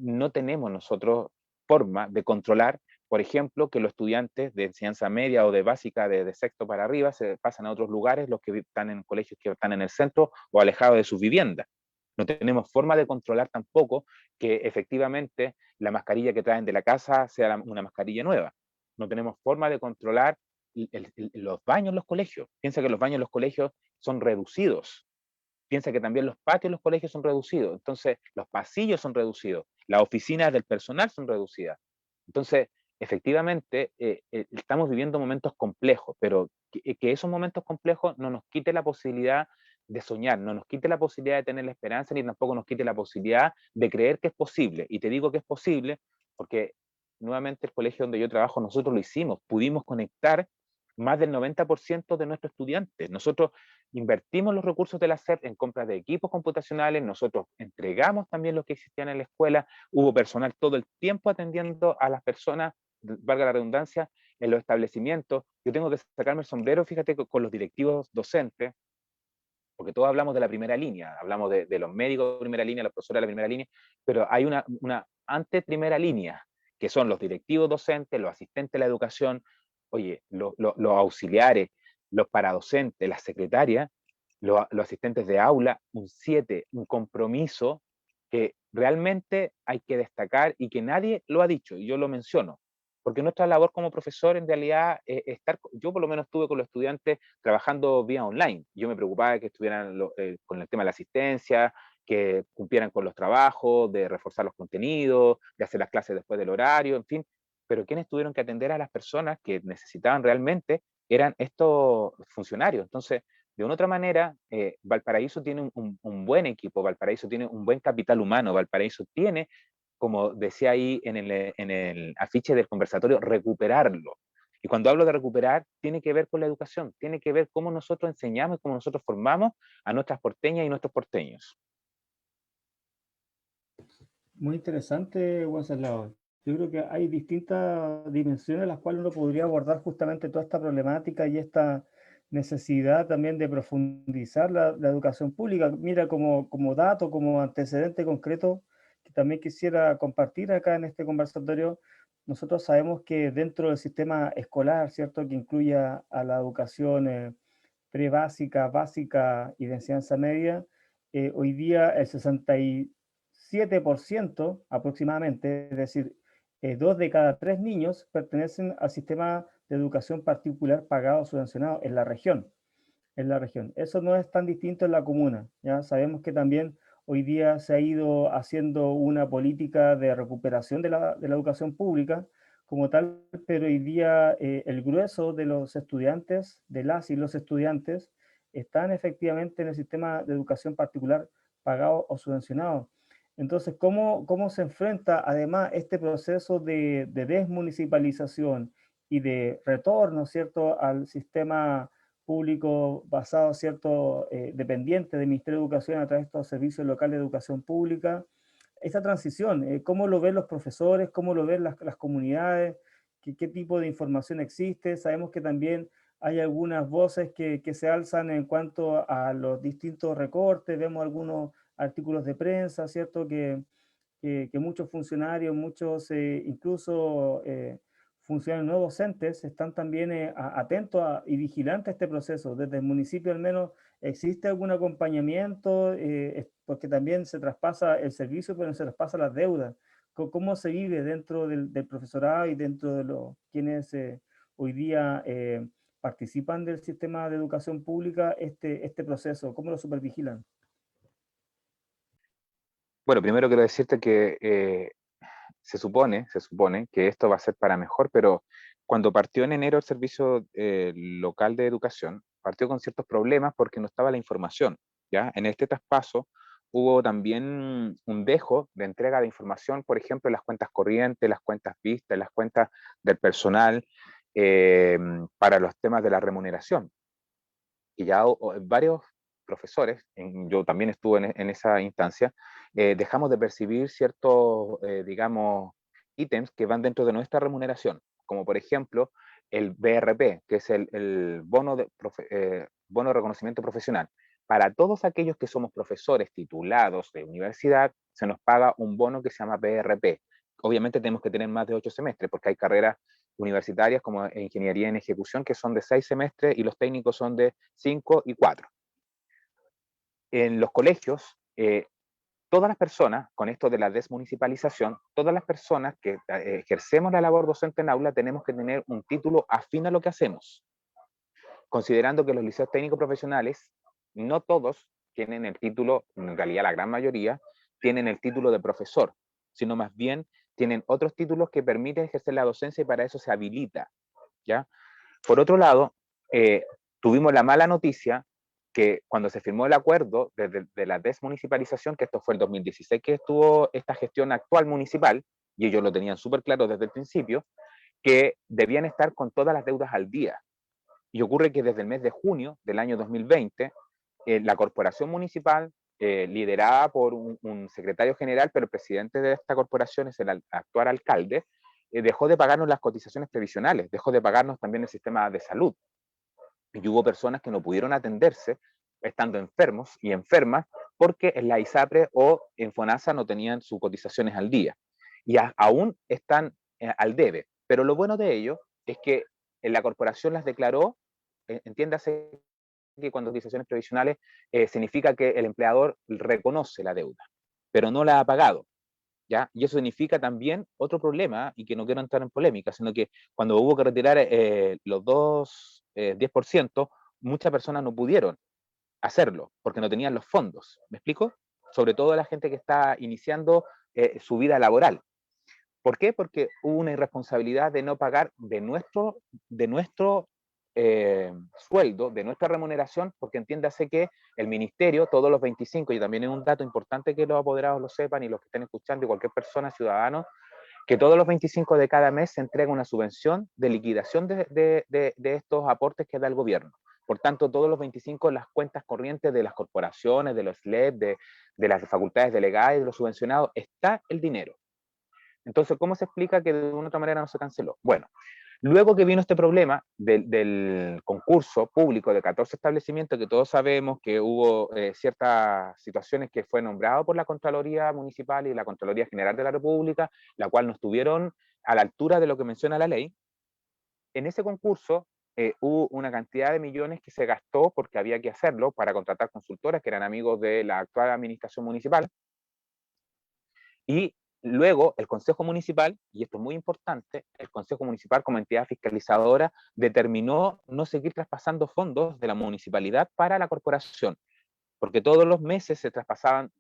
no tenemos nosotros forma de controlar, por ejemplo, que los estudiantes de enseñanza media o de básica de sexto para arriba se pasan a otros lugares, los que están en colegios que están en el centro o alejados de sus viviendas. No tenemos forma de controlar tampoco que efectivamente la mascarilla que traen de la casa sea una mascarilla nueva. No tenemos forma de controlar los baños en los colegios. Piensa que los baños en los colegios son reducidos. Piensa que también los patios en los colegios son reducidos. Entonces, los pasillos son reducidos. Las oficinas del personal son reducidas. Entonces, efectivamente, estamos viviendo momentos complejos, pero que esos momentos complejos no nos quite la posibilidad de soñar, no nos quite la posibilidad de tener la esperanza, ni tampoco nos quite la posibilidad de creer que es posible. Y te digo que es posible porque, nuevamente, el colegio donde yo trabajo, nosotros lo hicimos, pudimos conectar más del 90% de nuestros estudiantes. Nosotros invertimos los recursos de la SEP en compras de equipos computacionales, nosotros entregamos también lo que existían en la escuela, hubo personal todo el tiempo atendiendo a las personas, valga la redundancia, en los establecimientos. Yo tengo que sacarme el sombrero, fíjate, con los directivos docentes, porque todos hablamos de la primera línea, hablamos de los médicos de primera línea, los profesores de la primera línea, pero hay una ante-primera línea, que son los directivos docentes, los asistentes de la educación, oye, los auxiliares, los paradocentes, las secretarias, los asistentes de aula, un 7, un compromiso que realmente hay que destacar y que nadie lo ha dicho, y yo lo menciono, porque nuestra labor como profesor en realidad es yo por lo menos estuve con los estudiantes trabajando vía online, yo me preocupaba de que estuvieran con el tema de la asistencia, que cumplieran con los trabajos, de reforzar los contenidos, de hacer las clases después del horario, en fin, pero quienes tuvieron que atender a las personas que necesitaban realmente eran estos funcionarios. Entonces, de una otra manera, Valparaíso tiene un buen equipo, Valparaíso tiene un buen capital humano, Valparaíso tiene, como decía ahí en el afiche del conversatorio, recuperarlo. Y cuando hablo de recuperar, tiene que ver con la educación, tiene que ver cómo nosotros enseñamos y cómo nosotros formamos a nuestras porteñas y nuestros porteños.
Muy interesante, Wenceslao. Yo creo que hay distintas dimensiones en las cuales uno podría abordar justamente toda esta problemática y esta necesidad también de profundizar la educación pública. Mira, como dato, como antecedente concreto, que también quisiera compartir acá en este conversatorio, nosotros sabemos que dentro del sistema escolar, ¿cierto?, que incluye a la educación prebásica, básica y de enseñanza media, hoy día el 67% aproximadamente, es decir, 2 de cada 3 niños pertenecen al sistema de educación particular pagado o subvencionado en la región. En la región. Eso no es tan distinto en la comuna. ¿Ya? Sabemos que también hoy día se ha ido haciendo una política de recuperación de la educación pública como tal, pero hoy día el grueso de los estudiantes, de las y los estudiantes, están efectivamente en el sistema de educación particular pagado o subvencionado. Entonces, ¿cómo se enfrenta además este proceso de desmunicipalización y de retorno, ¿cierto?, al sistema público basado, ¿cierto?, dependiente del Ministerio de Educación a través de estos servicios locales de educación pública? Esta transición, ¿cómo lo ven los profesores? ¿Cómo lo ven las comunidades? ¿Qué tipo de información existe? Sabemos que también hay algunas voces que se alzan en cuanto a los distintos recortes, vemos algunos artículos de prensa, ¿cierto?, que muchos funcionarios, muchos incluso funcionarios no docentes están también atentos y vigilantes a este proceso. Desde el municipio al menos existe algún acompañamiento, porque también se traspasa el servicio, pero no se traspasa las deudas. ¿Cómo se vive dentro del profesorado y dentro de los quienes hoy día participan del sistema de educación pública este proceso? ¿Cómo lo supervigilan?
Bueno, primero quiero decirte que se supone que esto va a ser para mejor, pero cuando partió en enero el servicio local de educación, partió con ciertos problemas porque no estaba la información, ¿ya? En este traspaso hubo también un dejo de entrega de información, por ejemplo, las cuentas corrientes, las cuentas vistas, las cuentas del personal, para los temas de la remuneración. Y ya varios profesores, yo también estuve en esa instancia, dejamos de percibir ciertos, digamos, ítems que van dentro de nuestra remuneración, como por ejemplo el BRP, que es el bono bono de reconocimiento profesional. Para todos aquellos que somos profesores titulados de universidad, se nos paga un bono que se llama BRP. Obviamente tenemos que tener más de 8 semestres, porque hay carreras universitarias como ingeniería en ejecución que son de 6 semestres y los técnicos son de 5 y 4. En los colegios, todas las personas, con esto de la desmunicipalización, todas las personas que ejercemos la labor docente en aula tenemos que tener un título afín a lo que hacemos, considerando que los liceos técnicos profesionales, no todos tienen el título, en realidad la gran mayoría, tienen el título de profesor, sino más bien tienen otros títulos que permiten ejercer la docencia y para eso se habilita, ¿ya? Por otro lado, tuvimos la mala noticia que cuando se firmó el acuerdo de la desmunicipalización, que esto fue el 2016 que estuvo esta gestión actual municipal, y ellos lo tenían súper claro desde el principio, que debían estar con todas las deudas al día. Y ocurre que desde el mes de junio del año 2020, la corporación municipal, liderada por un secretario general, pero el presidente de esta corporación es el actual alcalde, dejó de pagarnos las cotizaciones previsionales, dejó de pagarnos también el sistema de salud. Y hubo personas que no pudieron atenderse estando enfermos y enfermas porque en la ISAPRE o en FONASA no tenían sus cotizaciones al día. Y aún están al debe. Pero lo bueno de ello es que la corporación las declaró, entiéndase que cuando cotizaciones previsionales significa que el empleador reconoce la deuda, pero no la ha pagado. ¿Ya? Y eso significa también otro problema, y que no quiero entrar en polémica, sino que cuando hubo que retirar los dos 10%, muchas personas no pudieron hacerlo porque no tenían los fondos. ¿Me explico? Sobre todo la gente que está iniciando su vida laboral. ¿Por qué? Porque hubo una irresponsabilidad de no pagar de nuestro sueldo, de nuestra remuneración, porque entiéndase que el ministerio, todos los 25, y también es un dato importante que los apoderados lo sepan y los que estén escuchando y cualquier persona, ciudadano, que todos los 25 de cada mes se entrega una subvención de liquidación de estos aportes que da el gobierno. Por tanto, todos los 25 las cuentas corrientes de las corporaciones, de los SLEP, de las facultades delegadas y de los subvencionados, está el dinero. Entonces, ¿cómo se explica que de una u otra manera no se canceló? Bueno, Luego que vino este problema del concurso público de 14 establecimientos, que todos sabemos que hubo ciertas situaciones que fue nombrado por la Contraloría Municipal y la Contraloría General de la República, la cual no estuvieron a la altura de lo que menciona la ley. En ese concurso hubo una cantidad de millones que se gastó porque había que hacerlo para contratar consultoras que eran amigos de la actual administración municipal. Y luego el Consejo Municipal, y esto es muy importante, el Consejo Municipal como entidad fiscalizadora determinó no seguir traspasando fondos de la municipalidad para la corporación, porque todos los meses se traspasaban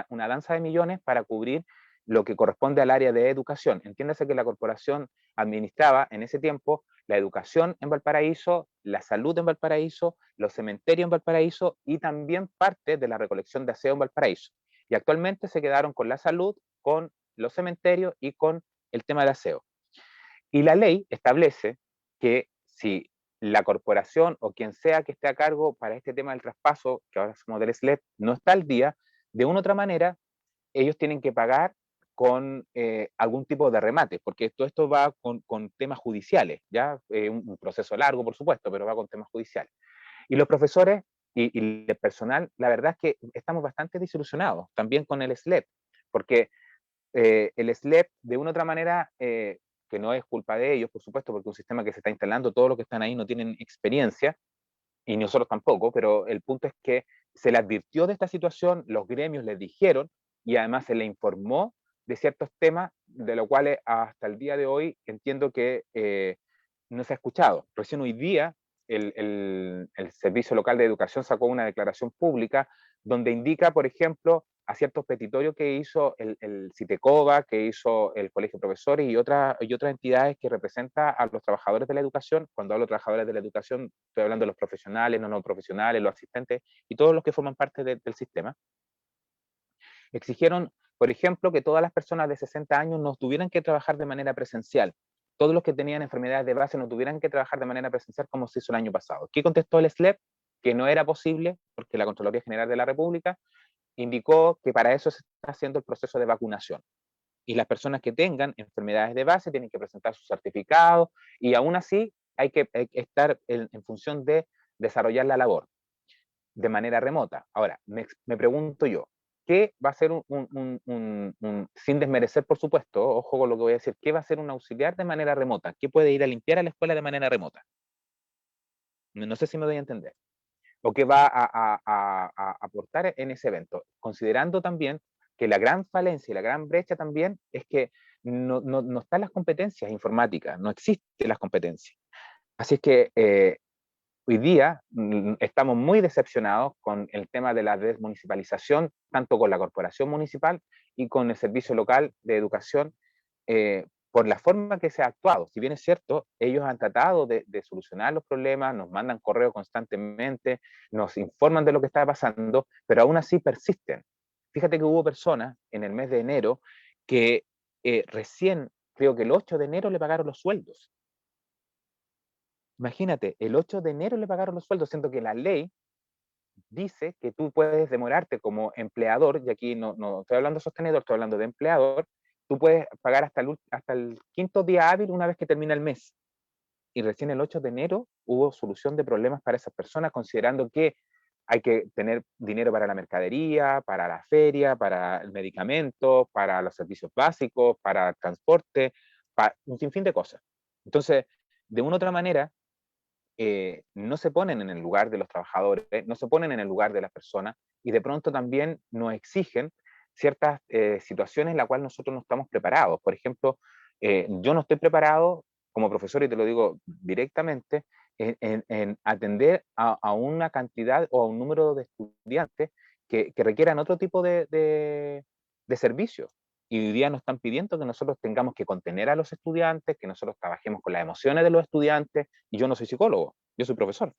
una danza de millones para cubrir lo que corresponde al área de educación. Entiéndase que la corporación administraba en ese tiempo la educación en Valparaíso, la salud en Valparaíso, los cementerios en Valparaíso y también parte de la recolección de aseo en Valparaíso. Y actualmente se quedaron con la salud, con los cementerios y con el tema de aseo. Y la ley establece que si la corporación o quien sea que esté a cargo para este tema del traspaso, que ahora somos del SLEP, no está al día, de una u otra manera, ellos tienen que pagar con algún tipo de remate, porque todo esto va con temas judiciales, ¿ya? Un proceso largo, por supuesto, pero va con temas judiciales. Y los profesores y el personal, la verdad es que estamos bastante desilusionados también con el SLEP, porque el SLEP, de una u otra manera, que no es culpa de ellos, por supuesto, porque es un sistema que se está instalando, todos los que están ahí no tienen experiencia, y nosotros tampoco, pero el punto es que se le advirtió de esta situación, los gremios les dijeron, y además se le informó de ciertos temas, de los cuales hasta el día de hoy entiendo que no se ha escuchado. Recién hoy día el Servicio Local de Educación sacó una declaración pública donde indica, por ejemplo, a ciertos petitorios que hizo el CITECOBA, que hizo el Colegio de Profesores y otras entidades que representan a los trabajadores de la educación. Cuando hablo de trabajadores de la educación, estoy hablando de los profesionales, no profesionales, los asistentes y todos los que forman parte del sistema. Exigieron, por ejemplo, que todas las personas de 60 años no tuvieran que trabajar de manera presencial. Todos los que tenían enfermedades de base no tuvieran que trabajar de manera presencial como se hizo el año pasado. ¿Qué contestó el SLEP? Que no era posible, porque la Contraloría General de la República indicó que para eso se está haciendo el proceso de vacunación. Y las personas que tengan enfermedades de base tienen que presentar su certificado y aún así hay que estar en función de desarrollar la labor de manera remota. Ahora, me pregunto yo, ¿qué va a ser sin desmerecer, por supuesto, ojo con lo que voy a decir, qué va a ser un auxiliar de manera remota? ¿Qué puede ir a limpiar a la escuela de manera remota? No sé si me doy a entender. ¿O qué va a aportar en ese evento? Considerando también que la gran falencia y la gran brecha también es que no están las competencias informáticas, no existen las competencias. Así es que hoy día estamos muy decepcionados con el tema de la desmunicipalización, tanto con la corporación municipal y con el Servicio Local de Educación, por la forma que se ha actuado. Si bien es cierto, ellos han tratado de solucionar los problemas, nos mandan correo constantemente, nos informan de lo que está pasando, pero aún así persisten. Fíjate que hubo personas en el mes de enero que recién, creo que el 8 de enero le pagaron los sueldos. Imagínate, el 8 de enero le pagaron los sueldos, siendo que la ley dice que tú puedes demorarte como empleador, y aquí no estoy hablando de sostenedor, estoy hablando de empleador, tú puedes pagar hasta el quinto día hábil una vez que termina el mes. Y recién el 8 de enero hubo solución de problemas para esas personas, considerando que hay que tener dinero para la mercadería, para la feria, para el medicamento, para los servicios básicos, para el transporte, para un sinfín de cosas. Entonces, de una u otra manera, no se ponen en el lugar de los trabajadores, no se ponen en el lugar de las personas y de pronto también nos exigen ciertas situaciones en las cuales nosotros no estamos preparados. Por ejemplo, yo no estoy preparado como profesor, y te lo digo directamente, en atender a una cantidad o a un número de estudiantes que requieran otro tipo de servicios. Y hoy día nos están pidiendo que nosotros tengamos que contener a los estudiantes, que nosotros trabajemos con las emociones de los estudiantes, y yo no soy psicólogo, yo soy profesor.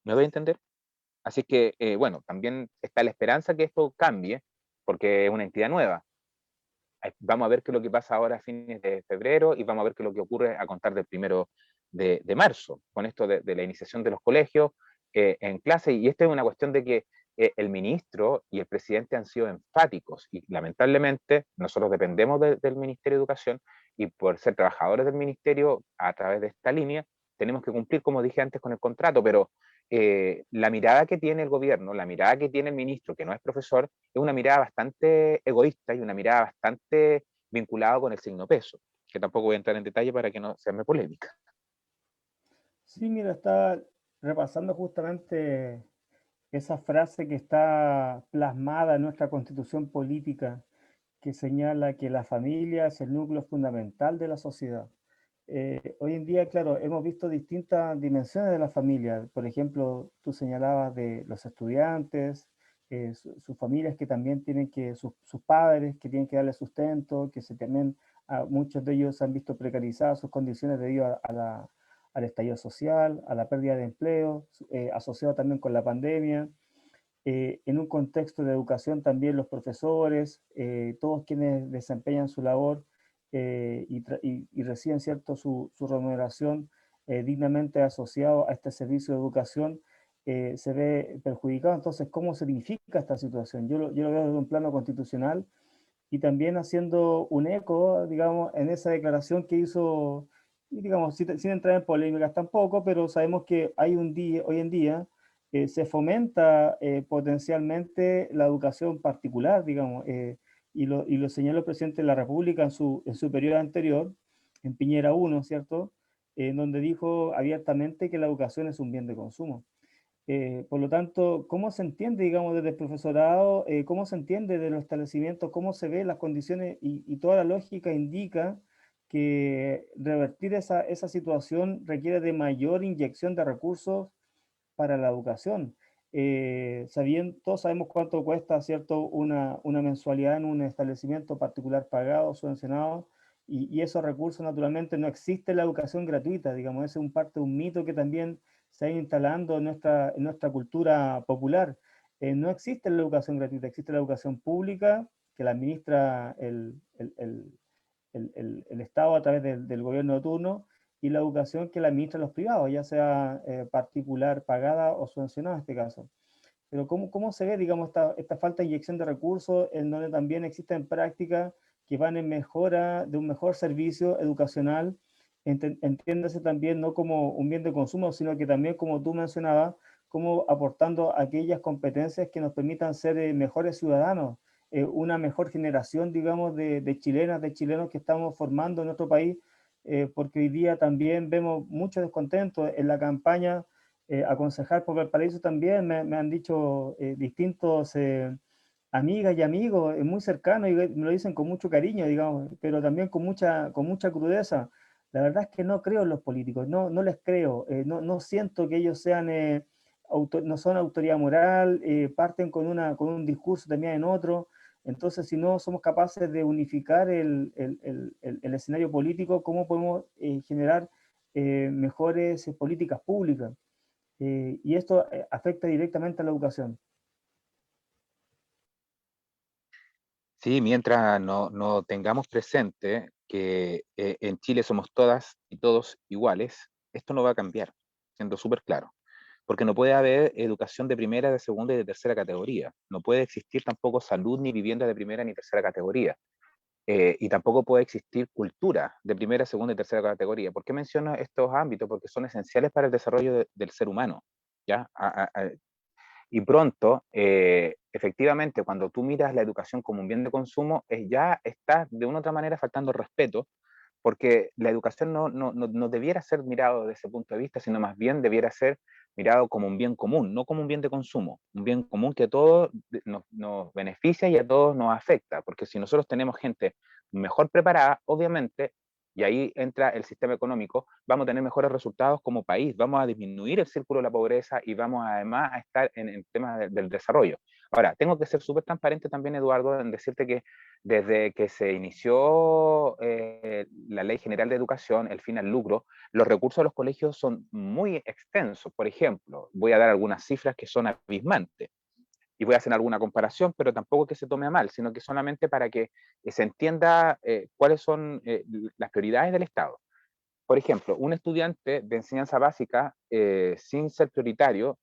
¿Me doy a entender? Así que, bueno, también está la esperanza que esto cambie, porque es una entidad nueva. Vamos a ver qué es lo que pasa ahora a fines de febrero y vamos a ver qué es lo que ocurre a contar del 1 de marzo, con esto de la iniciación de los colegios en clase. Y esta es una cuestión de que el ministro y el presidente han sido enfáticos y lamentablemente nosotros dependemos del Ministerio de Educación y por ser trabajadores del ministerio a través de esta línea, tenemos que cumplir, como dije antes, con el contrato, pero la mirada que tiene el gobierno, la mirada que tiene el ministro, que no es profesor, es una mirada bastante egoísta y una mirada bastante vinculada con el signo peso, que tampoco voy a entrar en detalle para que no se arme polémica.
Sí, mira, estaba repasando justamente esa frase que está plasmada en nuestra constitución política, que señala que la familia es el núcleo fundamental de la sociedad. Hoy en día, claro, hemos visto distintas dimensiones de la familia. Por ejemplo, tú señalabas de los estudiantes, sus familias que también tienen que, sus padres que tienen que darle sustento, que se también, muchos de ellos han visto precarizadas sus condiciones debido al estallido social, a la pérdida de empleo, asociado también con la pandemia. En un contexto de educación también los profesores, todos quienes desempeñan su labor y reciben cierto su remuneración dignamente asociado a este servicio de educación, se ve perjudicado. Entonces, ¿cómo se dignifica esta situación? Yo lo veo desde un plano constitucional y también haciendo un eco, digamos, en esa declaración que hizo, digamos, sin entrar en polémicas tampoco, pero sabemos que hay un día, hoy en día, se fomenta potencialmente la educación particular, digamos, y lo señaló el presidente de la República en su periodo anterior, en Piñera 1, ¿cierto? En donde dijo abiertamente que la educación es un bien de consumo. Por lo tanto, ¿cómo se entiende, digamos, desde el profesorado, cómo se entiende de los establecimientos, cómo se ven las condiciones y toda la lógica indica que revertir esa situación requiere de mayor inyección de recursos para la educación? Todos sabemos cuánto cuesta, ¿cierto?, una mensualidad en un establecimiento particular pagado, subvencionado, y esos recursos naturalmente no existe en la educación gratuita, digamos, ese es un parte de un mito que también se ha ido instalando en nuestra cultura popular. No existe la educación gratuita, existe la educación pública que la administra el Estado a través del gobierno de turno, y la educación que la administran los privados, ya sea particular, pagada o subvencionada en este caso. Pero ¿cómo se ve, digamos, esta falta de inyección de recursos en donde también existen prácticas que van en mejora de un mejor servicio educacional? Entiéndase también no como un bien de consumo, sino que también, como tú mencionabas, como aportando aquellas competencias que nos permitan ser mejores ciudadanos, una mejor generación, digamos, de chilenas, de chilenos que estamos formando en nuestro país, porque hoy día también vemos mucho descontento en la campaña. Aconsejar por Valparaíso también me han dicho distintos amigas y amigos muy cercanos, y me lo dicen con mucho cariño, digamos, pero también con mucha crudeza. La verdad es que no creo en los políticos, no les creo, no siento que ellos sean, no son autoridad moral, parten con un discurso también en otro. Entonces, si no somos capaces de unificar el escenario político, ¿cómo podemos generar mejores políticas públicas? Y esto afecta directamente a la educación.
Sí, mientras no tengamos presente que en Chile somos todas y todos iguales, esto no va a cambiar, siendo súper claro. Porque no puede haber educación de primera, de segunda y de tercera categoría. No puede existir tampoco salud ni vivienda de primera ni tercera categoría. Y tampoco puede existir cultura de primera, segunda y tercera categoría. ¿Por qué menciono estos ámbitos? Porque son esenciales para el desarrollo del ser humano. ¿Ya? Y pronto, efectivamente, cuando tú miras la educación como un bien de consumo, ya está de una u otra manera faltando respeto, porque la educación no debiera ser mirado desde ese punto de vista, sino más bien debiera ser mirado como un bien común, no como un bien de consumo, un bien común que a todos nos beneficia y a todos nos afecta, porque si nosotros tenemos gente mejor preparada, obviamente, y ahí entra el sistema económico, vamos a tener mejores resultados como país, vamos a disminuir el círculo de la pobreza y vamos además a estar en temas del desarrollo. Ahora, tengo que ser súper transparente también, Eduardo, en decirte que desde que se inició la Ley General de Educación, el fin al lucro, los recursos de los colegios son muy extensos. Por ejemplo, voy a dar algunas cifras que son abismantes y voy a hacer alguna comparación, pero tampoco que se tome a mal, sino que solamente para que se entienda cuáles son las prioridades del Estado. Por ejemplo, un estudiante de enseñanza básica sin ser prioritario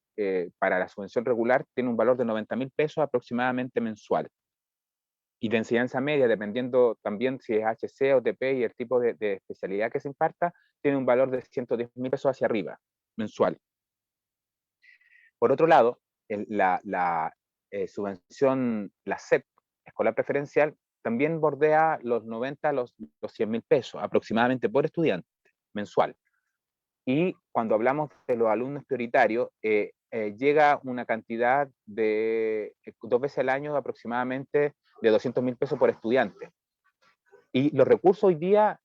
para la subvención regular tiene un valor de 90.000 pesos aproximadamente mensual. y de enseñanza media, dependiendo también si es HC o TP y el tipo de especialidad que se imparta, tiene un valor de 110.000 pesos hacia arriba, mensual. Por otro lado, la subvención, la SEP, escolar preferencial, también bordea los 90 a los 100.000 pesos aproximadamente por estudiante mensual. Y cuando hablamos de los alumnos prioritarios, llega una cantidad de 2 veces al año aproximadamente de 200.000 pesos por estudiante. Y los recursos hoy día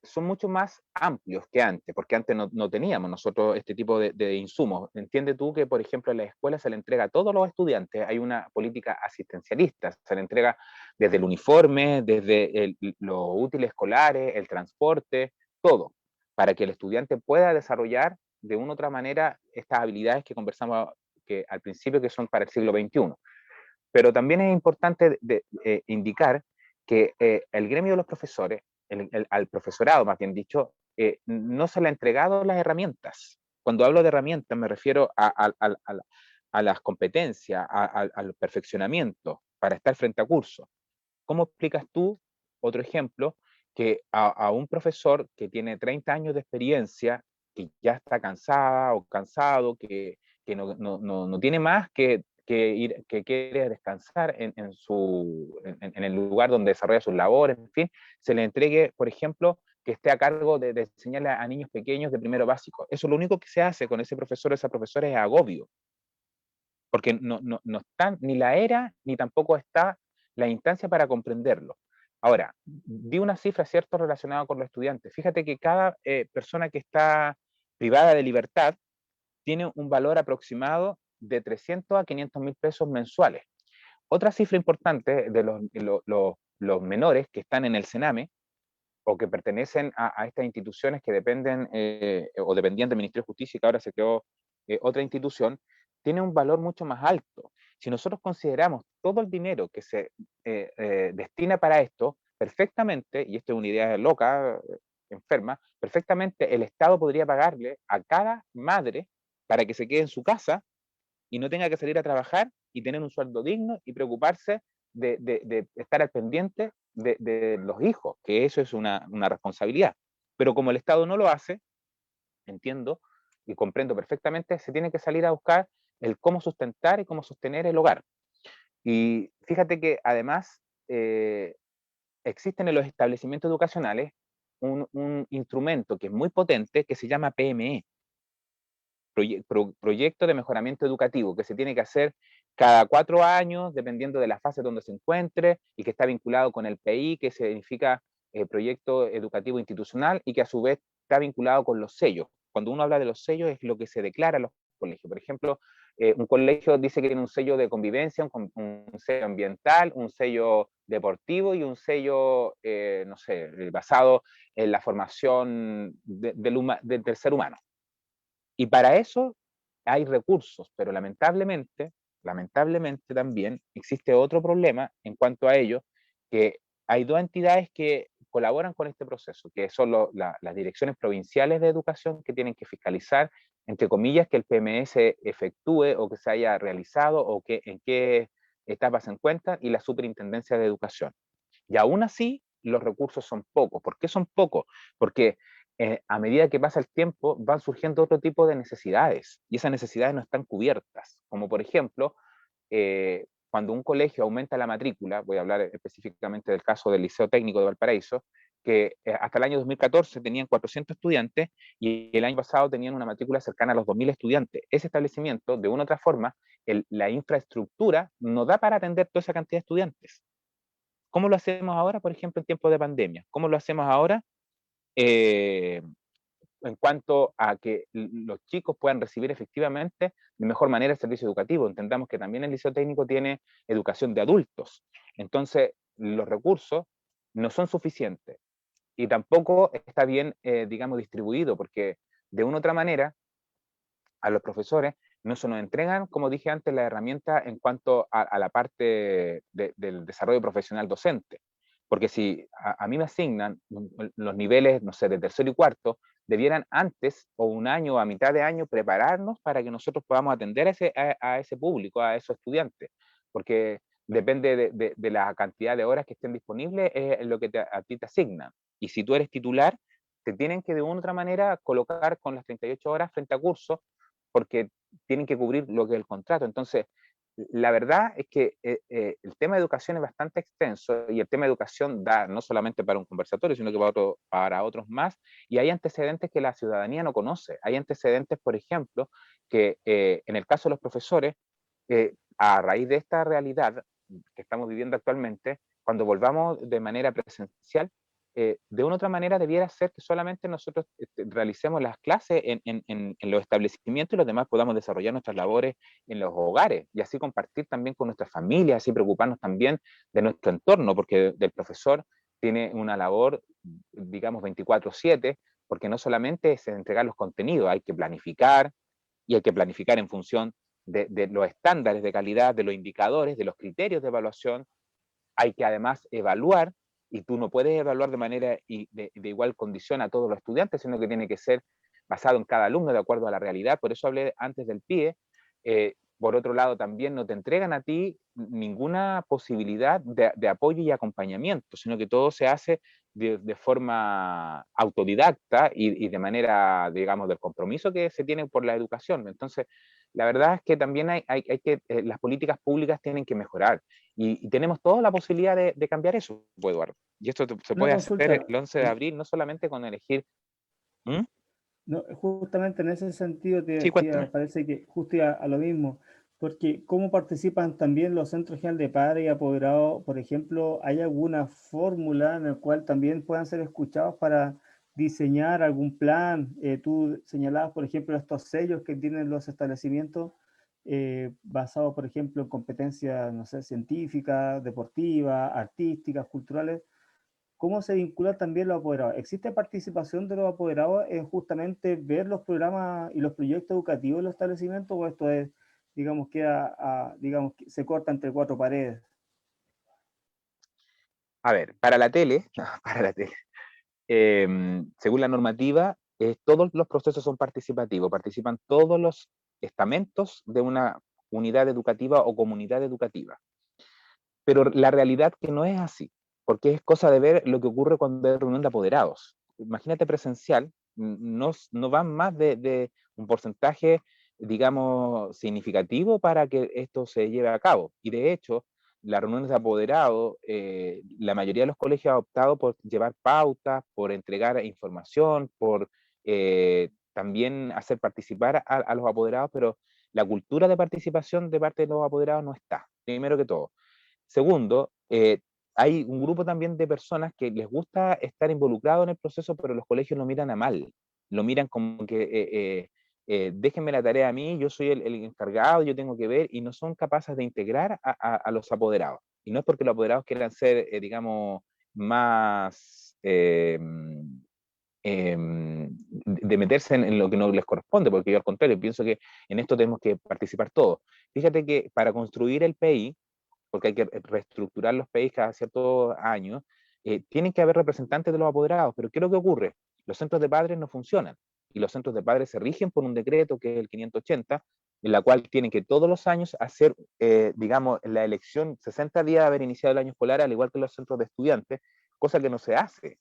son mucho más amplios que antes, porque antes no teníamos nosotros este tipo de insumos. Entiende tú que, por ejemplo, en la escuela se le entrega a todos los estudiantes, hay una política asistencialista, se le entrega desde el uniforme, desde los útiles escolares, el transporte, todo, para que el estudiante pueda desarrollar de una u otra manera estas habilidades que conversamos que al principio, que son para el siglo XXI. Pero también es importante indicar que el gremio de los profesores, al profesorado más bien dicho, no se le ha entregado las herramientas. Cuando hablo de herramientas me refiero a las competencias, al perfeccionamiento para estar frente a cursos. ¿Cómo explicas tú, otro ejemplo, que a un profesor que tiene 30 años de experiencia, que ya está cansada o cansado, que no tiene más que quiere descansar en el lugar donde desarrolla sus labores, en fin, se le entregue, por ejemplo, que esté a cargo de enseñarle a niños pequeños de primero básico? Eso lo único que se hace con ese profesor o esa profesora es agobio, porque no está ni la era, ni tampoco está la instancia para comprenderlo. Ahora, di una cifra, ¿cierto?, relacionada con los estudiantes. Fíjate que cada persona que está privada de libertad tiene un valor aproximado de 300 a 500.000 pesos mensuales. Otra cifra importante de los menores que están en el Sename o que pertenecen a estas instituciones que dependen o dependían del Ministerio de Justicia y que ahora se creó otra institución, tiene un valor mucho más alto. Si nosotros consideramos todo el dinero que se destina para esto, perfectamente, y esto es una idea loca, enferma, perfectamente el Estado podría pagarle a cada madre para que se quede en su casa y no tenga que salir a trabajar y tener un sueldo digno y preocuparse de estar al pendiente de los hijos, que eso es una responsabilidad. Pero como el Estado no lo hace, entiendo y comprendo perfectamente, se tiene que salir a buscar el cómo sustentar y cómo sostener el hogar. Y fíjate que además existen en los establecimientos educacionales un instrumento que es muy potente que se llama PME, proyecto de mejoramiento educativo, que se tiene que hacer cada 4 años, dependiendo de la fase donde se encuentre, y que está vinculado con el PI, que significa proyecto educativo institucional, y que a su vez está vinculado con los sellos. Cuando uno habla de los sellos es lo que se declara en los colegios. Por ejemplo, un colegio dice que tiene un sello de convivencia, un sello ambiental, un sello deportivo y un sello, no sé, basado en la formación del ser humano. Y para eso hay recursos, pero lamentablemente también existe otro problema en cuanto a ello, que hay 2 entidades que colaboran con este proceso, que son las direcciones provinciales de educación, que tienen que fiscalizar, entre comillas, que el PME se efectúe o que se haya realizado o que en qué etapas se encuentran, y la superintendencia de educación. Y aún así, los recursos son pocos. ¿Por qué son pocos? Porque a medida que pasa el tiempo van surgiendo otro tipo de necesidades y esas necesidades no están cubiertas, como por ejemplo, cuando un colegio aumenta la matrícula, voy a hablar específicamente del caso del Liceo Técnico de Valparaíso, que hasta el año 2014 tenían 400 estudiantes y el año pasado tenían una matrícula cercana a los 2.000 estudiantes. Ese establecimiento, de una u otra forma, la infraestructura no da para atender toda esa cantidad de estudiantes. ¿Cómo lo hacemos ahora, por ejemplo, en tiempos de pandemia? ¿Cómo lo hacemos ahora en cuanto a que los chicos puedan recibir efectivamente de mejor manera el servicio educativo? Entendamos que también el Liceo Técnico tiene educación de adultos. Entonces, los recursos no son suficientes y tampoco está bien, digamos, distribuido, porque de una u otra manera a los profesores no se nos entregan, como dije antes, las herramientas en cuanto a la parte del desarrollo profesional docente. Porque si a mí me asignan los niveles, no sé, de tercero y cuarto, debieran antes o un año o a mitad de año prepararnos para que nosotros podamos atender a ese público, a esos estudiantes. Porque depende de la cantidad de horas que estén disponibles, es lo que a ti te asignan. Y si tú eres titular, te tienen que de una u otra manera colocar con las 38 horas frente a curso, porque tienen que cubrir lo que es el contrato. Entonces, la verdad es que el tema de educación es bastante extenso, y el tema de educación da no solamente para un conversatorio, sino que para otros más, y hay antecedentes que la ciudadanía no conoce. Hay antecedentes, por ejemplo, que en el caso de los profesores, a raíz de esta realidad que estamos viviendo actualmente, cuando volvamos de manera presencial, de una u otra manera debiera ser que solamente nosotros realicemos las clases en los establecimientos, y los demás podamos desarrollar nuestras labores en los hogares, y así compartir también con nuestras familias, así preocuparnos también de nuestro entorno, porque el profesor tiene una labor, digamos, 24/7, porque no solamente es entregar los contenidos, hay que planificar, y hay que planificar en función de los estándares de calidad, de los indicadores, de los criterios de evaluación. Hay que además evaluar, y tú no puedes evaluar de manera de igual condición a todos los estudiantes, sino que tiene que ser basado en cada alumno de acuerdo a la realidad. Por eso hablé antes del PIE. Por otro lado, también no te entregan a ti ninguna posibilidad de apoyo y acompañamiento, sino que todo se hace de forma autodidacta y de manera, digamos, del compromiso que se tiene por la educación. Entonces, la verdad es que también hay que, las políticas públicas tienen que mejorar, y tenemos toda la posibilidad de cambiar eso, Eduardo. Y esto se
Una
puede hacer
consulta,
el 11 de abril, no solamente con elegir. ¿Mm?
no, justamente en ese sentido
Sí, cuéntame.
parece que justo a lo mismo, porque ¿cómo participan también los centros generales de padres y apoderados? Por ejemplo, ¿hay alguna fórmula en la cual también puedan ser escuchados para diseñar algún plan? Tú señalabas, por ejemplo, estos sellos que tienen los establecimientos basados, por ejemplo, en competencias, no sé, científicas, deportivas, artísticas, culturales. ¿Cómo se vincula también los apoderados? ¿Existe participación de los apoderados en justamente ver los programas y los proyectos educativos de los establecimientos, o esto es, digamos, digamos, que se corta entre cuatro paredes?
A ver, para la tele, no, para la tele, según la normativa, todos los procesos son participativos, participan todos los estamentos de una unidad educativa o comunidad educativa. Pero la realidad que no es así, porque es cosa de ver lo que ocurre cuando hay reunión de apoderados. Imagínate presencial, no van más de un porcentaje, digamos, significativo para que esto se lleve a cabo. Y de hecho, las reuniones de apoderados, la mayoría de los colegios ha optado por llevar pautas, por entregar información, por también hacer participar a los apoderados, pero la cultura de participación de parte de los apoderados no está, primero que todo. Segundo, hay un grupo también de personas que les gusta estar involucrados en el proceso, pero los colegios lo miran a mal, lo miran como que déjenme la tarea a mí, yo soy el encargado, yo tengo que ver, y no son capaces de integrar a los apoderados. Y no es porque los apoderados quieran ser, digamos, más de meterse en lo que no les corresponde, porque yo al contrario pienso que en esto tenemos que participar todos. Fíjate que para construir el PI, porque hay que reestructurar los PIs cada ciertos años, tienen que haber representantes de los apoderados. Pero ¿qué es lo que ocurre? Los centros de padres no funcionan, y los centros de padres se rigen por un decreto que es el 580, en la cual tienen que todos los años hacer, digamos, la elección 60 días de haber iniciado el año escolar, al igual que los centros de estudiantes, cosa que no se hace,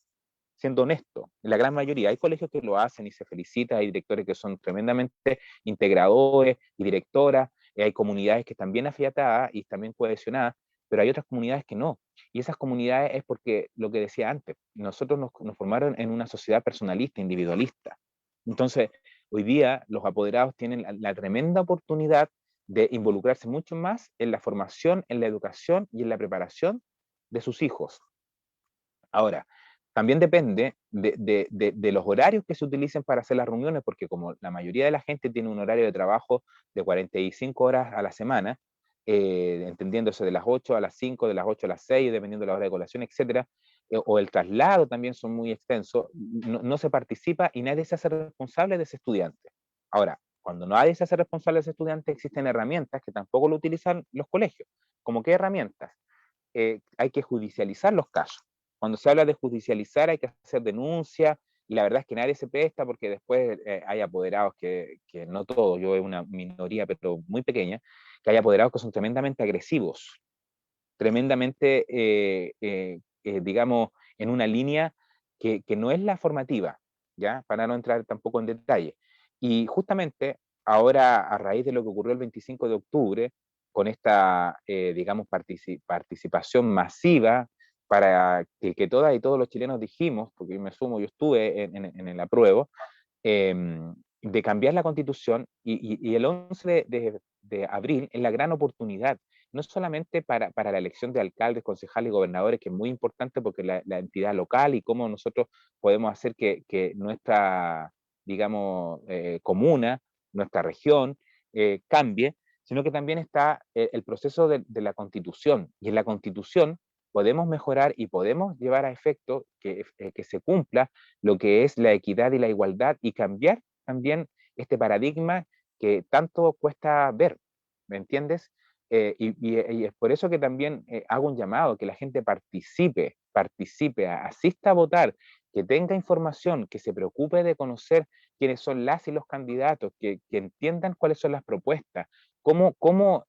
siendo honesto. En la gran mayoría hay colegios que lo hacen y se felicita, hay directores que son tremendamente integradores y directoras, hay comunidades que están bien afiatadas y están bien cohesionadas, pero hay otras comunidades que no. Y esas comunidades es porque, lo que decía antes, nosotros nos formaron en una sociedad personalista, individualista. Entonces, hoy día los apoderados tienen la tremenda oportunidad de involucrarse mucho más en la formación, en la educación y en la preparación de sus hijos. Ahora, también depende de los horarios que se utilicen para hacer las reuniones, porque como la mayoría de la gente tiene un horario de trabajo de 45 horas a la semana, entendiéndose de las 8 a las 5, de las 8 a las 6, dependiendo de la hora de colación, etcétera, o el traslado también son muy extensos, no se participa y nadie se hace responsable de ese estudiante. Ahora, cuando nadie se hace responsable de ese estudiante, existen herramientas que tampoco lo utilizan los colegios. ¿Cómo qué herramientas? Hay que judicializar los casos. Cuando se habla de judicializar hay que hacer denuncia, y la verdad es que nadie se presta, porque después hay apoderados que no todos, yo es una minoría pero muy pequeña, que hay apoderados que son tremendamente agresivos. tremendamente, digamos, en una línea que no es la formativa, ¿ya? Para no entrar tampoco en detalle. Y justamente ahora, a raíz de lo que ocurrió el 25 de octubre, con esta, digamos, participación masiva para que todas y todos los chilenos dijimos, porque yo me sumo, yo estuve en el apruebo, de cambiar la constitución y el 11 de abril es la gran oportunidad, no solamente para la elección de alcaldes, concejales y gobernadores, que es muy importante porque la entidad local y cómo nosotros podemos hacer que nuestra, digamos, comuna, nuestra región cambie, sino que también está el proceso de la constitución. Y en la constitución podemos mejorar y podemos llevar a efecto que se cumpla lo que es la equidad y la igualdad y cambiar también este paradigma que tanto cuesta ver, ¿me entiendes? Y es por eso que también hago un llamado, que la gente participe, asista a votar, que tenga información, que se preocupe de conocer quiénes son las y los candidatos, que entiendan cuáles son las propuestas, cómo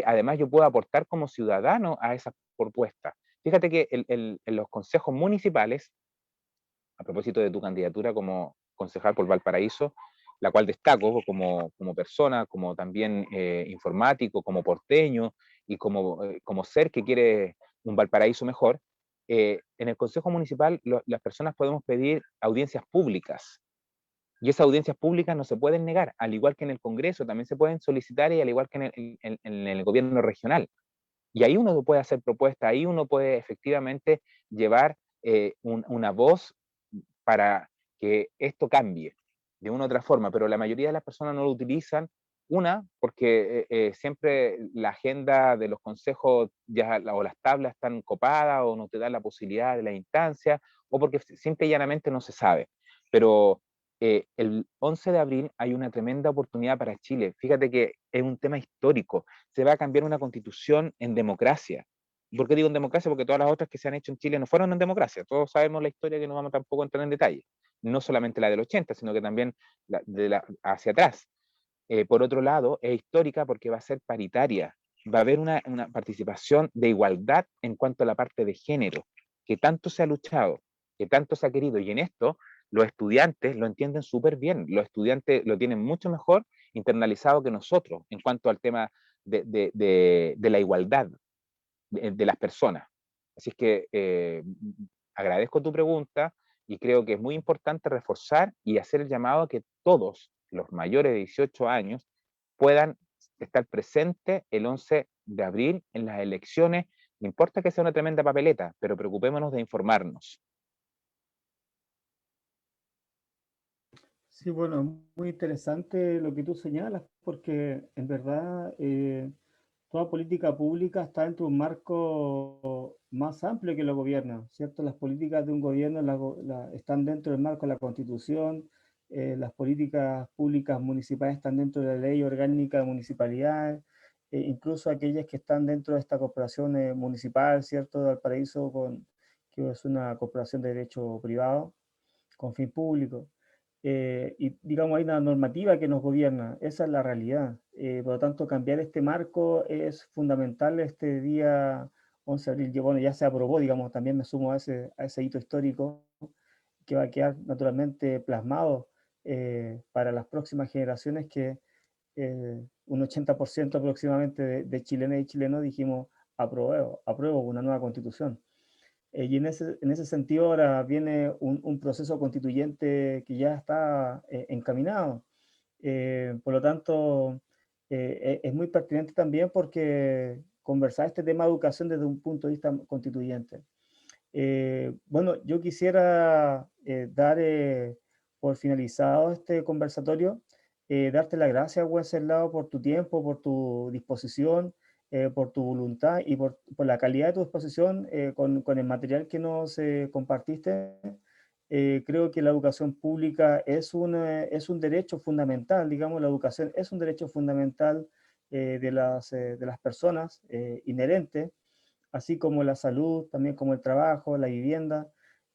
además yo puedo aportar como ciudadano a esas propuestas. Fíjate que en los consejos municipales, a propósito de tu candidatura como concejal por Valparaíso, la cual destaco como persona, como también informático, como porteño y como ser que quiere un Valparaíso mejor, en el Consejo Municipal las personas podemos pedir audiencias públicas. Y esas audiencias públicas no se pueden negar, al igual que en el Congreso, también se pueden solicitar y al igual que en el gobierno regional. Y ahí uno puede hacer propuestas, ahí uno puede efectivamente llevar una voz para que esto cambie de una u otra forma, pero la mayoría de las personas no lo utilizan, porque siempre la agenda de los consejos o las tablas están copadas o no te dan la posibilidad de la instancia, o porque simple y llanamente no se sabe. Pero el 11 de abril hay una tremenda oportunidad para Chile. Fíjate que es un tema histórico. Se va a cambiar una constitución en democracia. ¿Por qué digo en democracia? Porque todas las otras que se han hecho en Chile no fueron en democracia. Todos sabemos la historia, que no vamos tampoco a entrar en detalle. No solamente la del 80, sino que también hacia atrás. Por otro lado, es histórica porque va a ser paritaria. Va a haber una participación de igualdad en cuanto a la parte de género, que tanto se ha luchado, que tanto se ha querido. Y en esto los estudiantes lo entienden súper bien. Los estudiantes lo tienen mucho mejor internalizado que nosotros en cuanto al tema de la igualdad de las personas. Así es que agradezco tu pregunta y creo que es muy importante reforzar y hacer el llamado a que todos los mayores de 18 años puedan estar presentes el 11 de abril en las elecciones. No importa que sea una tremenda papeleta, pero preocupémonos de informarnos.
Sí, bueno, muy interesante lo que tú señalas, porque en verdad toda política pública está dentro de un marco más amplio que lo gobierna, ¿cierto? Las políticas de un gobierno están dentro del marco de la Constitución, las políticas públicas municipales están dentro de la Ley Orgánica de Municipalidades, incluso aquellas que están dentro de esta corporación municipal, ¿cierto? De Valparaíso, que es una corporación de derecho privado con fin público. Y digamos, hay una normativa que nos gobierna, esa es la realidad. Por lo tanto, cambiar este marco es fundamental este día 11 de abril. Bueno, ya se aprobó, digamos, también me sumo a ese hito histórico que va a quedar naturalmente plasmado para las próximas generaciones que un 80% aproximadamente de chilenas y chilenos dijimos apruebo una nueva constitución. Y en ese sentido ahora viene un proceso constituyente que ya está encaminado. Por lo tanto, es muy pertinente también porque conversar este tema de educación desde un punto de vista constituyente. Bueno, yo quisiera dar por finalizado este conversatorio, darte las gracias, Wenceslao, por tu tiempo, por tu disposición, por tu voluntad y por la calidad de tu exposición con el material que nos compartiste. Creo que la educación pública es un derecho fundamental, digamos, la educación es un derecho fundamental de las personas, inherente, así como la salud, también como el trabajo, la vivienda,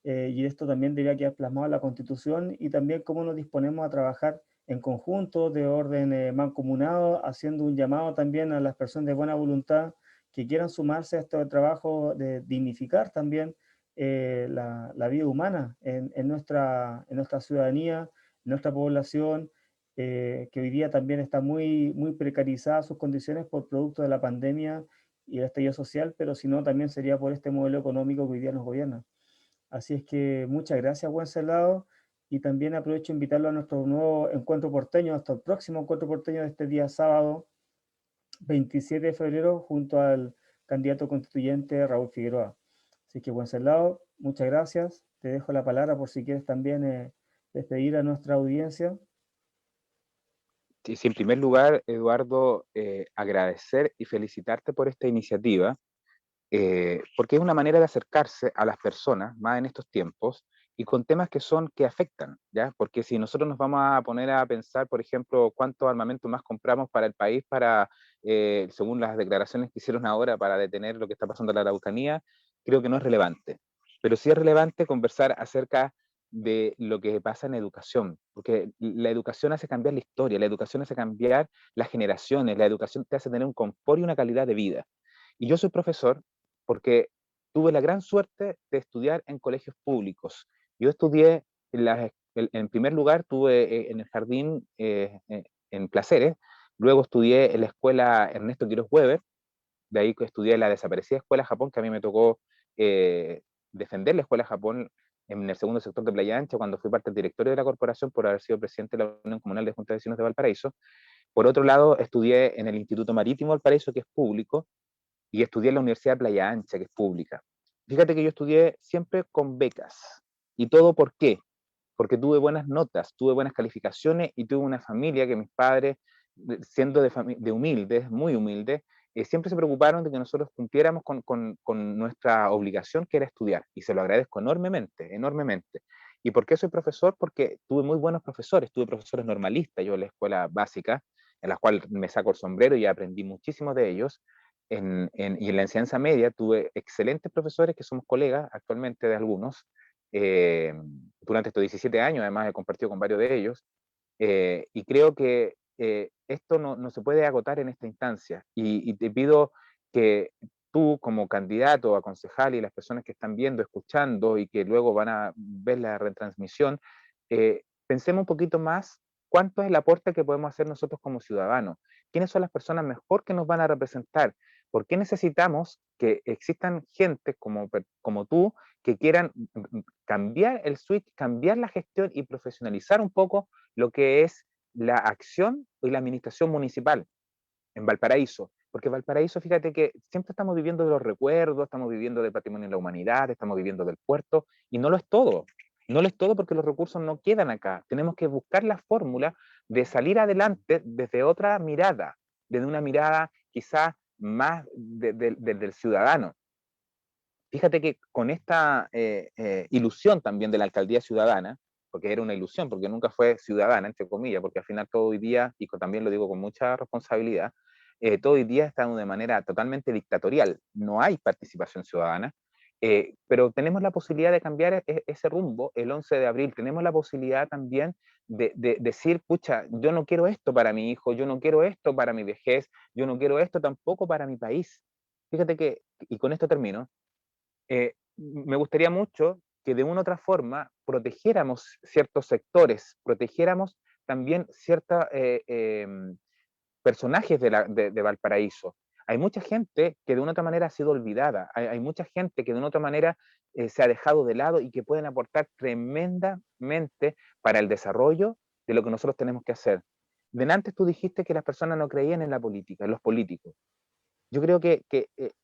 y esto también debería quedar plasmado en la Constitución, y también cómo nos disponemos a trabajar en conjunto, de orden mancomunado, haciendo un llamado también a las personas de buena voluntad que quieran sumarse a este trabajo de dignificar también la vida humana en nuestra ciudadanía, en nuestra población, que hoy día también está muy precarizada sus condiciones por producto de la pandemia y el estallido social, pero si no, también sería por este modelo económico que hoy día nos gobierna. Así es que muchas gracias, Wenceslao, y también aprovecho de invitarlo a nuestro nuevo encuentro porteño, hasta el próximo encuentro porteño de este día sábado, 27 de febrero, junto al candidato constituyente Raúl Figueroa. Así que, Wenceslao, muchas gracias. Te dejo la palabra por si quieres también despedir a nuestra audiencia.
Sí, en primer lugar, Eduardo, agradecer y felicitarte por esta iniciativa, porque es una manera de acercarse a las personas, más en estos tiempos, y con temas que afectan, ¿ya? Porque si nosotros nos vamos a poner a pensar, por ejemplo, cuánto armamento más compramos para el país, según las declaraciones que hicieron ahora para detener lo que está pasando en la Araucanía, creo que no es relevante. Pero sí es relevante conversar acerca de lo que pasa en educación, porque la educación hace cambiar la historia, la educación hace cambiar las generaciones, la educación te hace tener un confort y una calidad de vida. Y yo soy profesor porque tuve la gran suerte de estudiar en colegios públicos. Yo estudié, en primer lugar, tuve en el jardín en Placeres, luego estudié en la escuela Ernesto Quiroz Weber, de ahí que estudié la desaparecida Escuela Japón, que a mí me tocó defender la Escuela Japón en el segundo sector de Playa Ancha, cuando fui parte del directorio de la corporación por haber sido presidente de la Unión Comunal de Juntas de Vecinos de Valparaíso. Por otro lado, estudié en el Instituto Marítimo Valparaíso, que es público, y estudié en la Universidad de Playa Ancha, que es pública. Fíjate que yo estudié siempre con becas. ¿Y todo por qué? Porque tuve buenas notas, tuve buenas calificaciones y tuve una familia que mis padres, siendo de humildes, muy humildes, siempre se preocuparon de que nosotros cumpliéramos con nuestra obligación, que era estudiar. Y se lo agradezco enormemente, enormemente. ¿Y por qué soy profesor? Porque tuve muy buenos profesores, tuve profesores normalistas, yo en la escuela básica, en la cual me saco el sombrero y aprendí muchísimo de ellos. Y en la enseñanza media tuve excelentes profesores que somos colegas actualmente de algunos. Durante estos 17 años, además, he compartido con varios de ellos. Y creo que esto no se puede agotar en esta instancia. Y te pido que tú, como candidato a concejal, y las personas que están viendo, escuchando y que luego van a ver la retransmisión, pensemos un poquito más cuánto es el aporte que podemos hacer nosotros como ciudadanos. ¿Quiénes son las personas mejor que nos van a representar? ¿Por qué necesitamos que existan gente como tú que quieran cambiar el switch, cambiar la gestión y profesionalizar un poco lo que es la acción y la administración municipal en Valparaíso? Porque Valparaíso, fíjate que siempre estamos viviendo de los recuerdos, estamos viviendo del patrimonio de la humanidad, estamos viviendo del puerto, y no lo es todo. No lo es todo porque los recursos no quedan acá. Tenemos que buscar la fórmula de salir adelante desde otra mirada, desde una mirada quizás más del ciudadano. Fíjate que con esta ilusión también de la alcaldía ciudadana, porque era una ilusión, porque nunca fue ciudadana, entre comillas, porque al final todo hoy día, y también lo digo con mucha responsabilidad, todo hoy día está de manera totalmente dictatorial, no hay participación ciudadana, pero tenemos la posibilidad de cambiar ese rumbo el 11 de abril, tenemos la posibilidad también de decir, pucha, yo no quiero esto para mi hijo, yo no quiero esto para mi vejez, yo no quiero esto tampoco para mi país. Fíjate que, y con esto termino, me gustaría mucho que de una u otra forma protegiéramos ciertos sectores, protegiéramos también ciertos personajes de Valparaíso. Hay mucha gente que de una u otra manera ha sido olvidada, hay mucha gente que de una u otra manera se ha dejado de lado y que pueden aportar tremendamente para el desarrollo de lo que nosotros tenemos que hacer. Antes tú dijiste que las personas no creían en la política, en los políticos. Yo creo que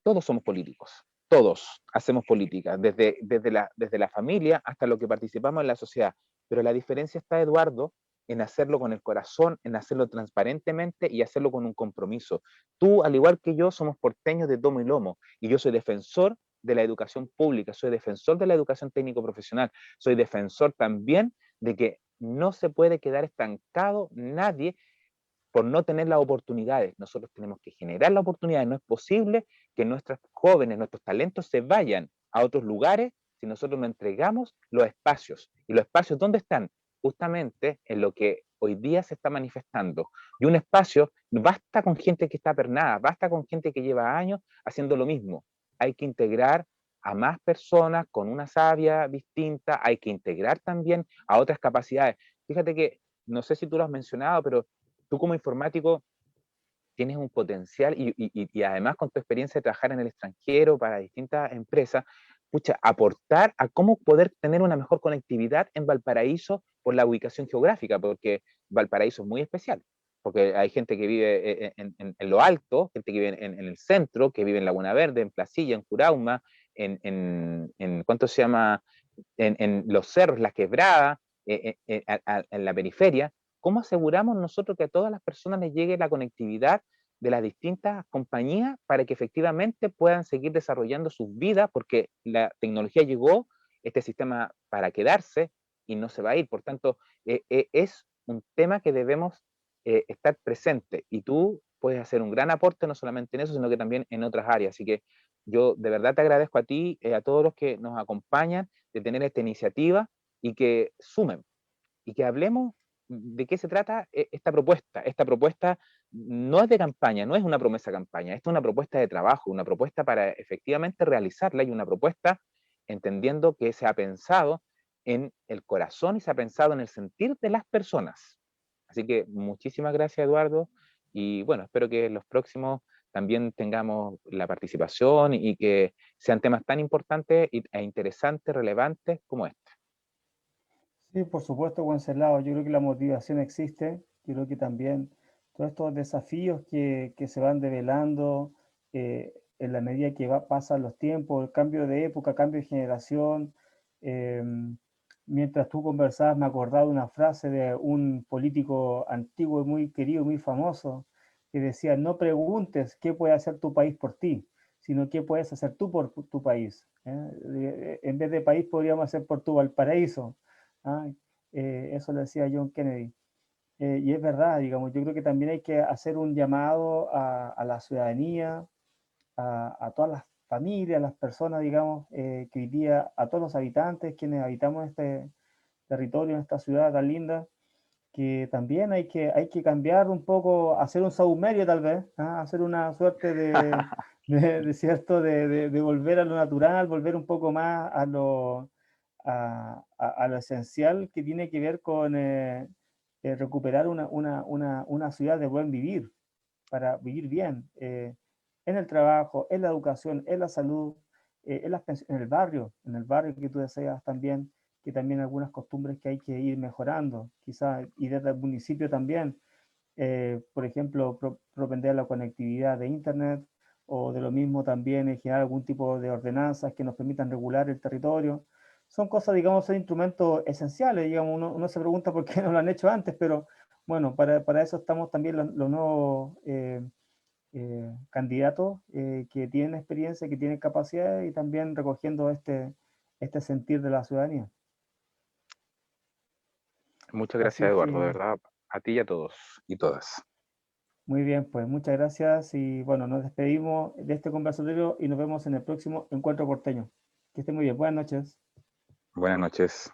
todos somos políticos, todos hacemos política, desde la familia hasta lo que participamos en la sociedad, pero la diferencia está, Eduardo, en hacerlo con el corazón, en hacerlo transparentemente y hacerlo con un compromiso. Tú, al igual que yo, somos porteños de tomo y lomo, y yo soy defensor de la educación pública, soy defensor de la educación técnico-profesional, soy defensor también de que no se puede quedar estancado nadie por no tener las oportunidades. Nosotros tenemos que generar las oportunidades. No es posible que nuestros jóvenes, nuestros talentos se vayan a otros lugares si nosotros no entregamos los espacios. ¿Y los espacios dónde están? Justamente en lo que hoy día se está manifestando. Y un espacio, basta con gente que está pernada, basta con gente que lleva años haciendo lo mismo. Hay que integrar a más personas con una savia distinta, hay que integrar también a otras capacidades. Fíjate que, no sé si tú lo has mencionado, pero tú como informático tienes un potencial y además con tu experiencia de trabajar en el extranjero para distintas empresas, pucha, aportar a cómo poder tener una mejor conectividad en Valparaíso por la ubicación geográfica, porque Valparaíso es muy especial, porque hay gente que vive en lo alto, gente que vive en el centro, que vive en Laguna Verde, en Placilla, en Curauma, ¿cuánto se llama? En los cerros, la quebrada, en la periferia. ¿Cómo aseguramos nosotros que a todas las personas les llegue la conectividad de las distintas compañías para que efectivamente puedan seguir desarrollando sus vidas? Porque la tecnología llegó, este sistema para quedarse y no se va a ir. Por tanto, es un tema que debemos estar presente y tú puedes hacer un gran aporte no solamente en eso, sino que también en otras áreas. Así que yo de verdad te agradezco a ti, a todos los que nos acompañan de tener esta iniciativa y que sumen y que hablemos de qué se trata esta propuesta. Esta propuesta no es de campaña, no es una promesa de campaña, esta es una propuesta de trabajo, una propuesta para efectivamente realizarla y una propuesta entendiendo que se ha pensado en el corazón y se ha pensado en el sentir de las personas. Así que muchísimas gracias, Eduardo, y bueno, espero que los próximos también tengamos la participación y que sean temas tan importantes e interesantes, relevantes como este.
Sí, por supuesto, Wenceslao, yo creo que la motivación existe, yo creo que también todos estos desafíos que se van develando en la medida que pasan los tiempos, el cambio de época, cambio de generación. Mientras tú conversabas me acordaba de una frase de un político antiguo y muy querido, muy famoso, que decía: no preguntes qué puede hacer tu país por ti, sino qué puedes hacer tú por tu país. En vez de país podríamos hacer por tu Valparaíso. Ah, eso lo decía John Kennedy. Y es verdad, digamos, yo creo que también hay que hacer un llamado a la ciudadanía, a todas las familias, a las personas, digamos, que hoy día, a todos los habitantes, quienes habitamos este territorio, en esta ciudad tan linda, que también hay que cambiar un poco, hacer un saumerio tal vez, ¿ah? Hacer una suerte de cierto, de volver a lo natural, volver un poco más a lo esencial que tiene que ver con recuperar una ciudad de buen vivir, para vivir bien, en el trabajo, en la educación, en la salud, en el barrio que tú deseas también, que también algunas costumbres que hay que ir mejorando, quizás, y desde el municipio también, por ejemplo, propender la conectividad de Internet, o de lo mismo también generar algún tipo de ordenanzas que nos permitan regular el territorio. Son cosas, digamos, son instrumentos esenciales, digamos, uno se pregunta por qué no lo han hecho antes, pero bueno, para eso estamos también los nuevos candidatos que tienen experiencia, que tienen capacidad y también recogiendo este sentir de la ciudadanía.
Muchas gracias,
Así
Eduardo, de
que,
verdad, a ti y a todos y todas.
muy bien, pues muchas gracias y bueno, nos despedimos de este conversatorio y nos vemos en el próximo Encuentro Porteño. Que esté muy bien, buenas noches.
Buenas noches.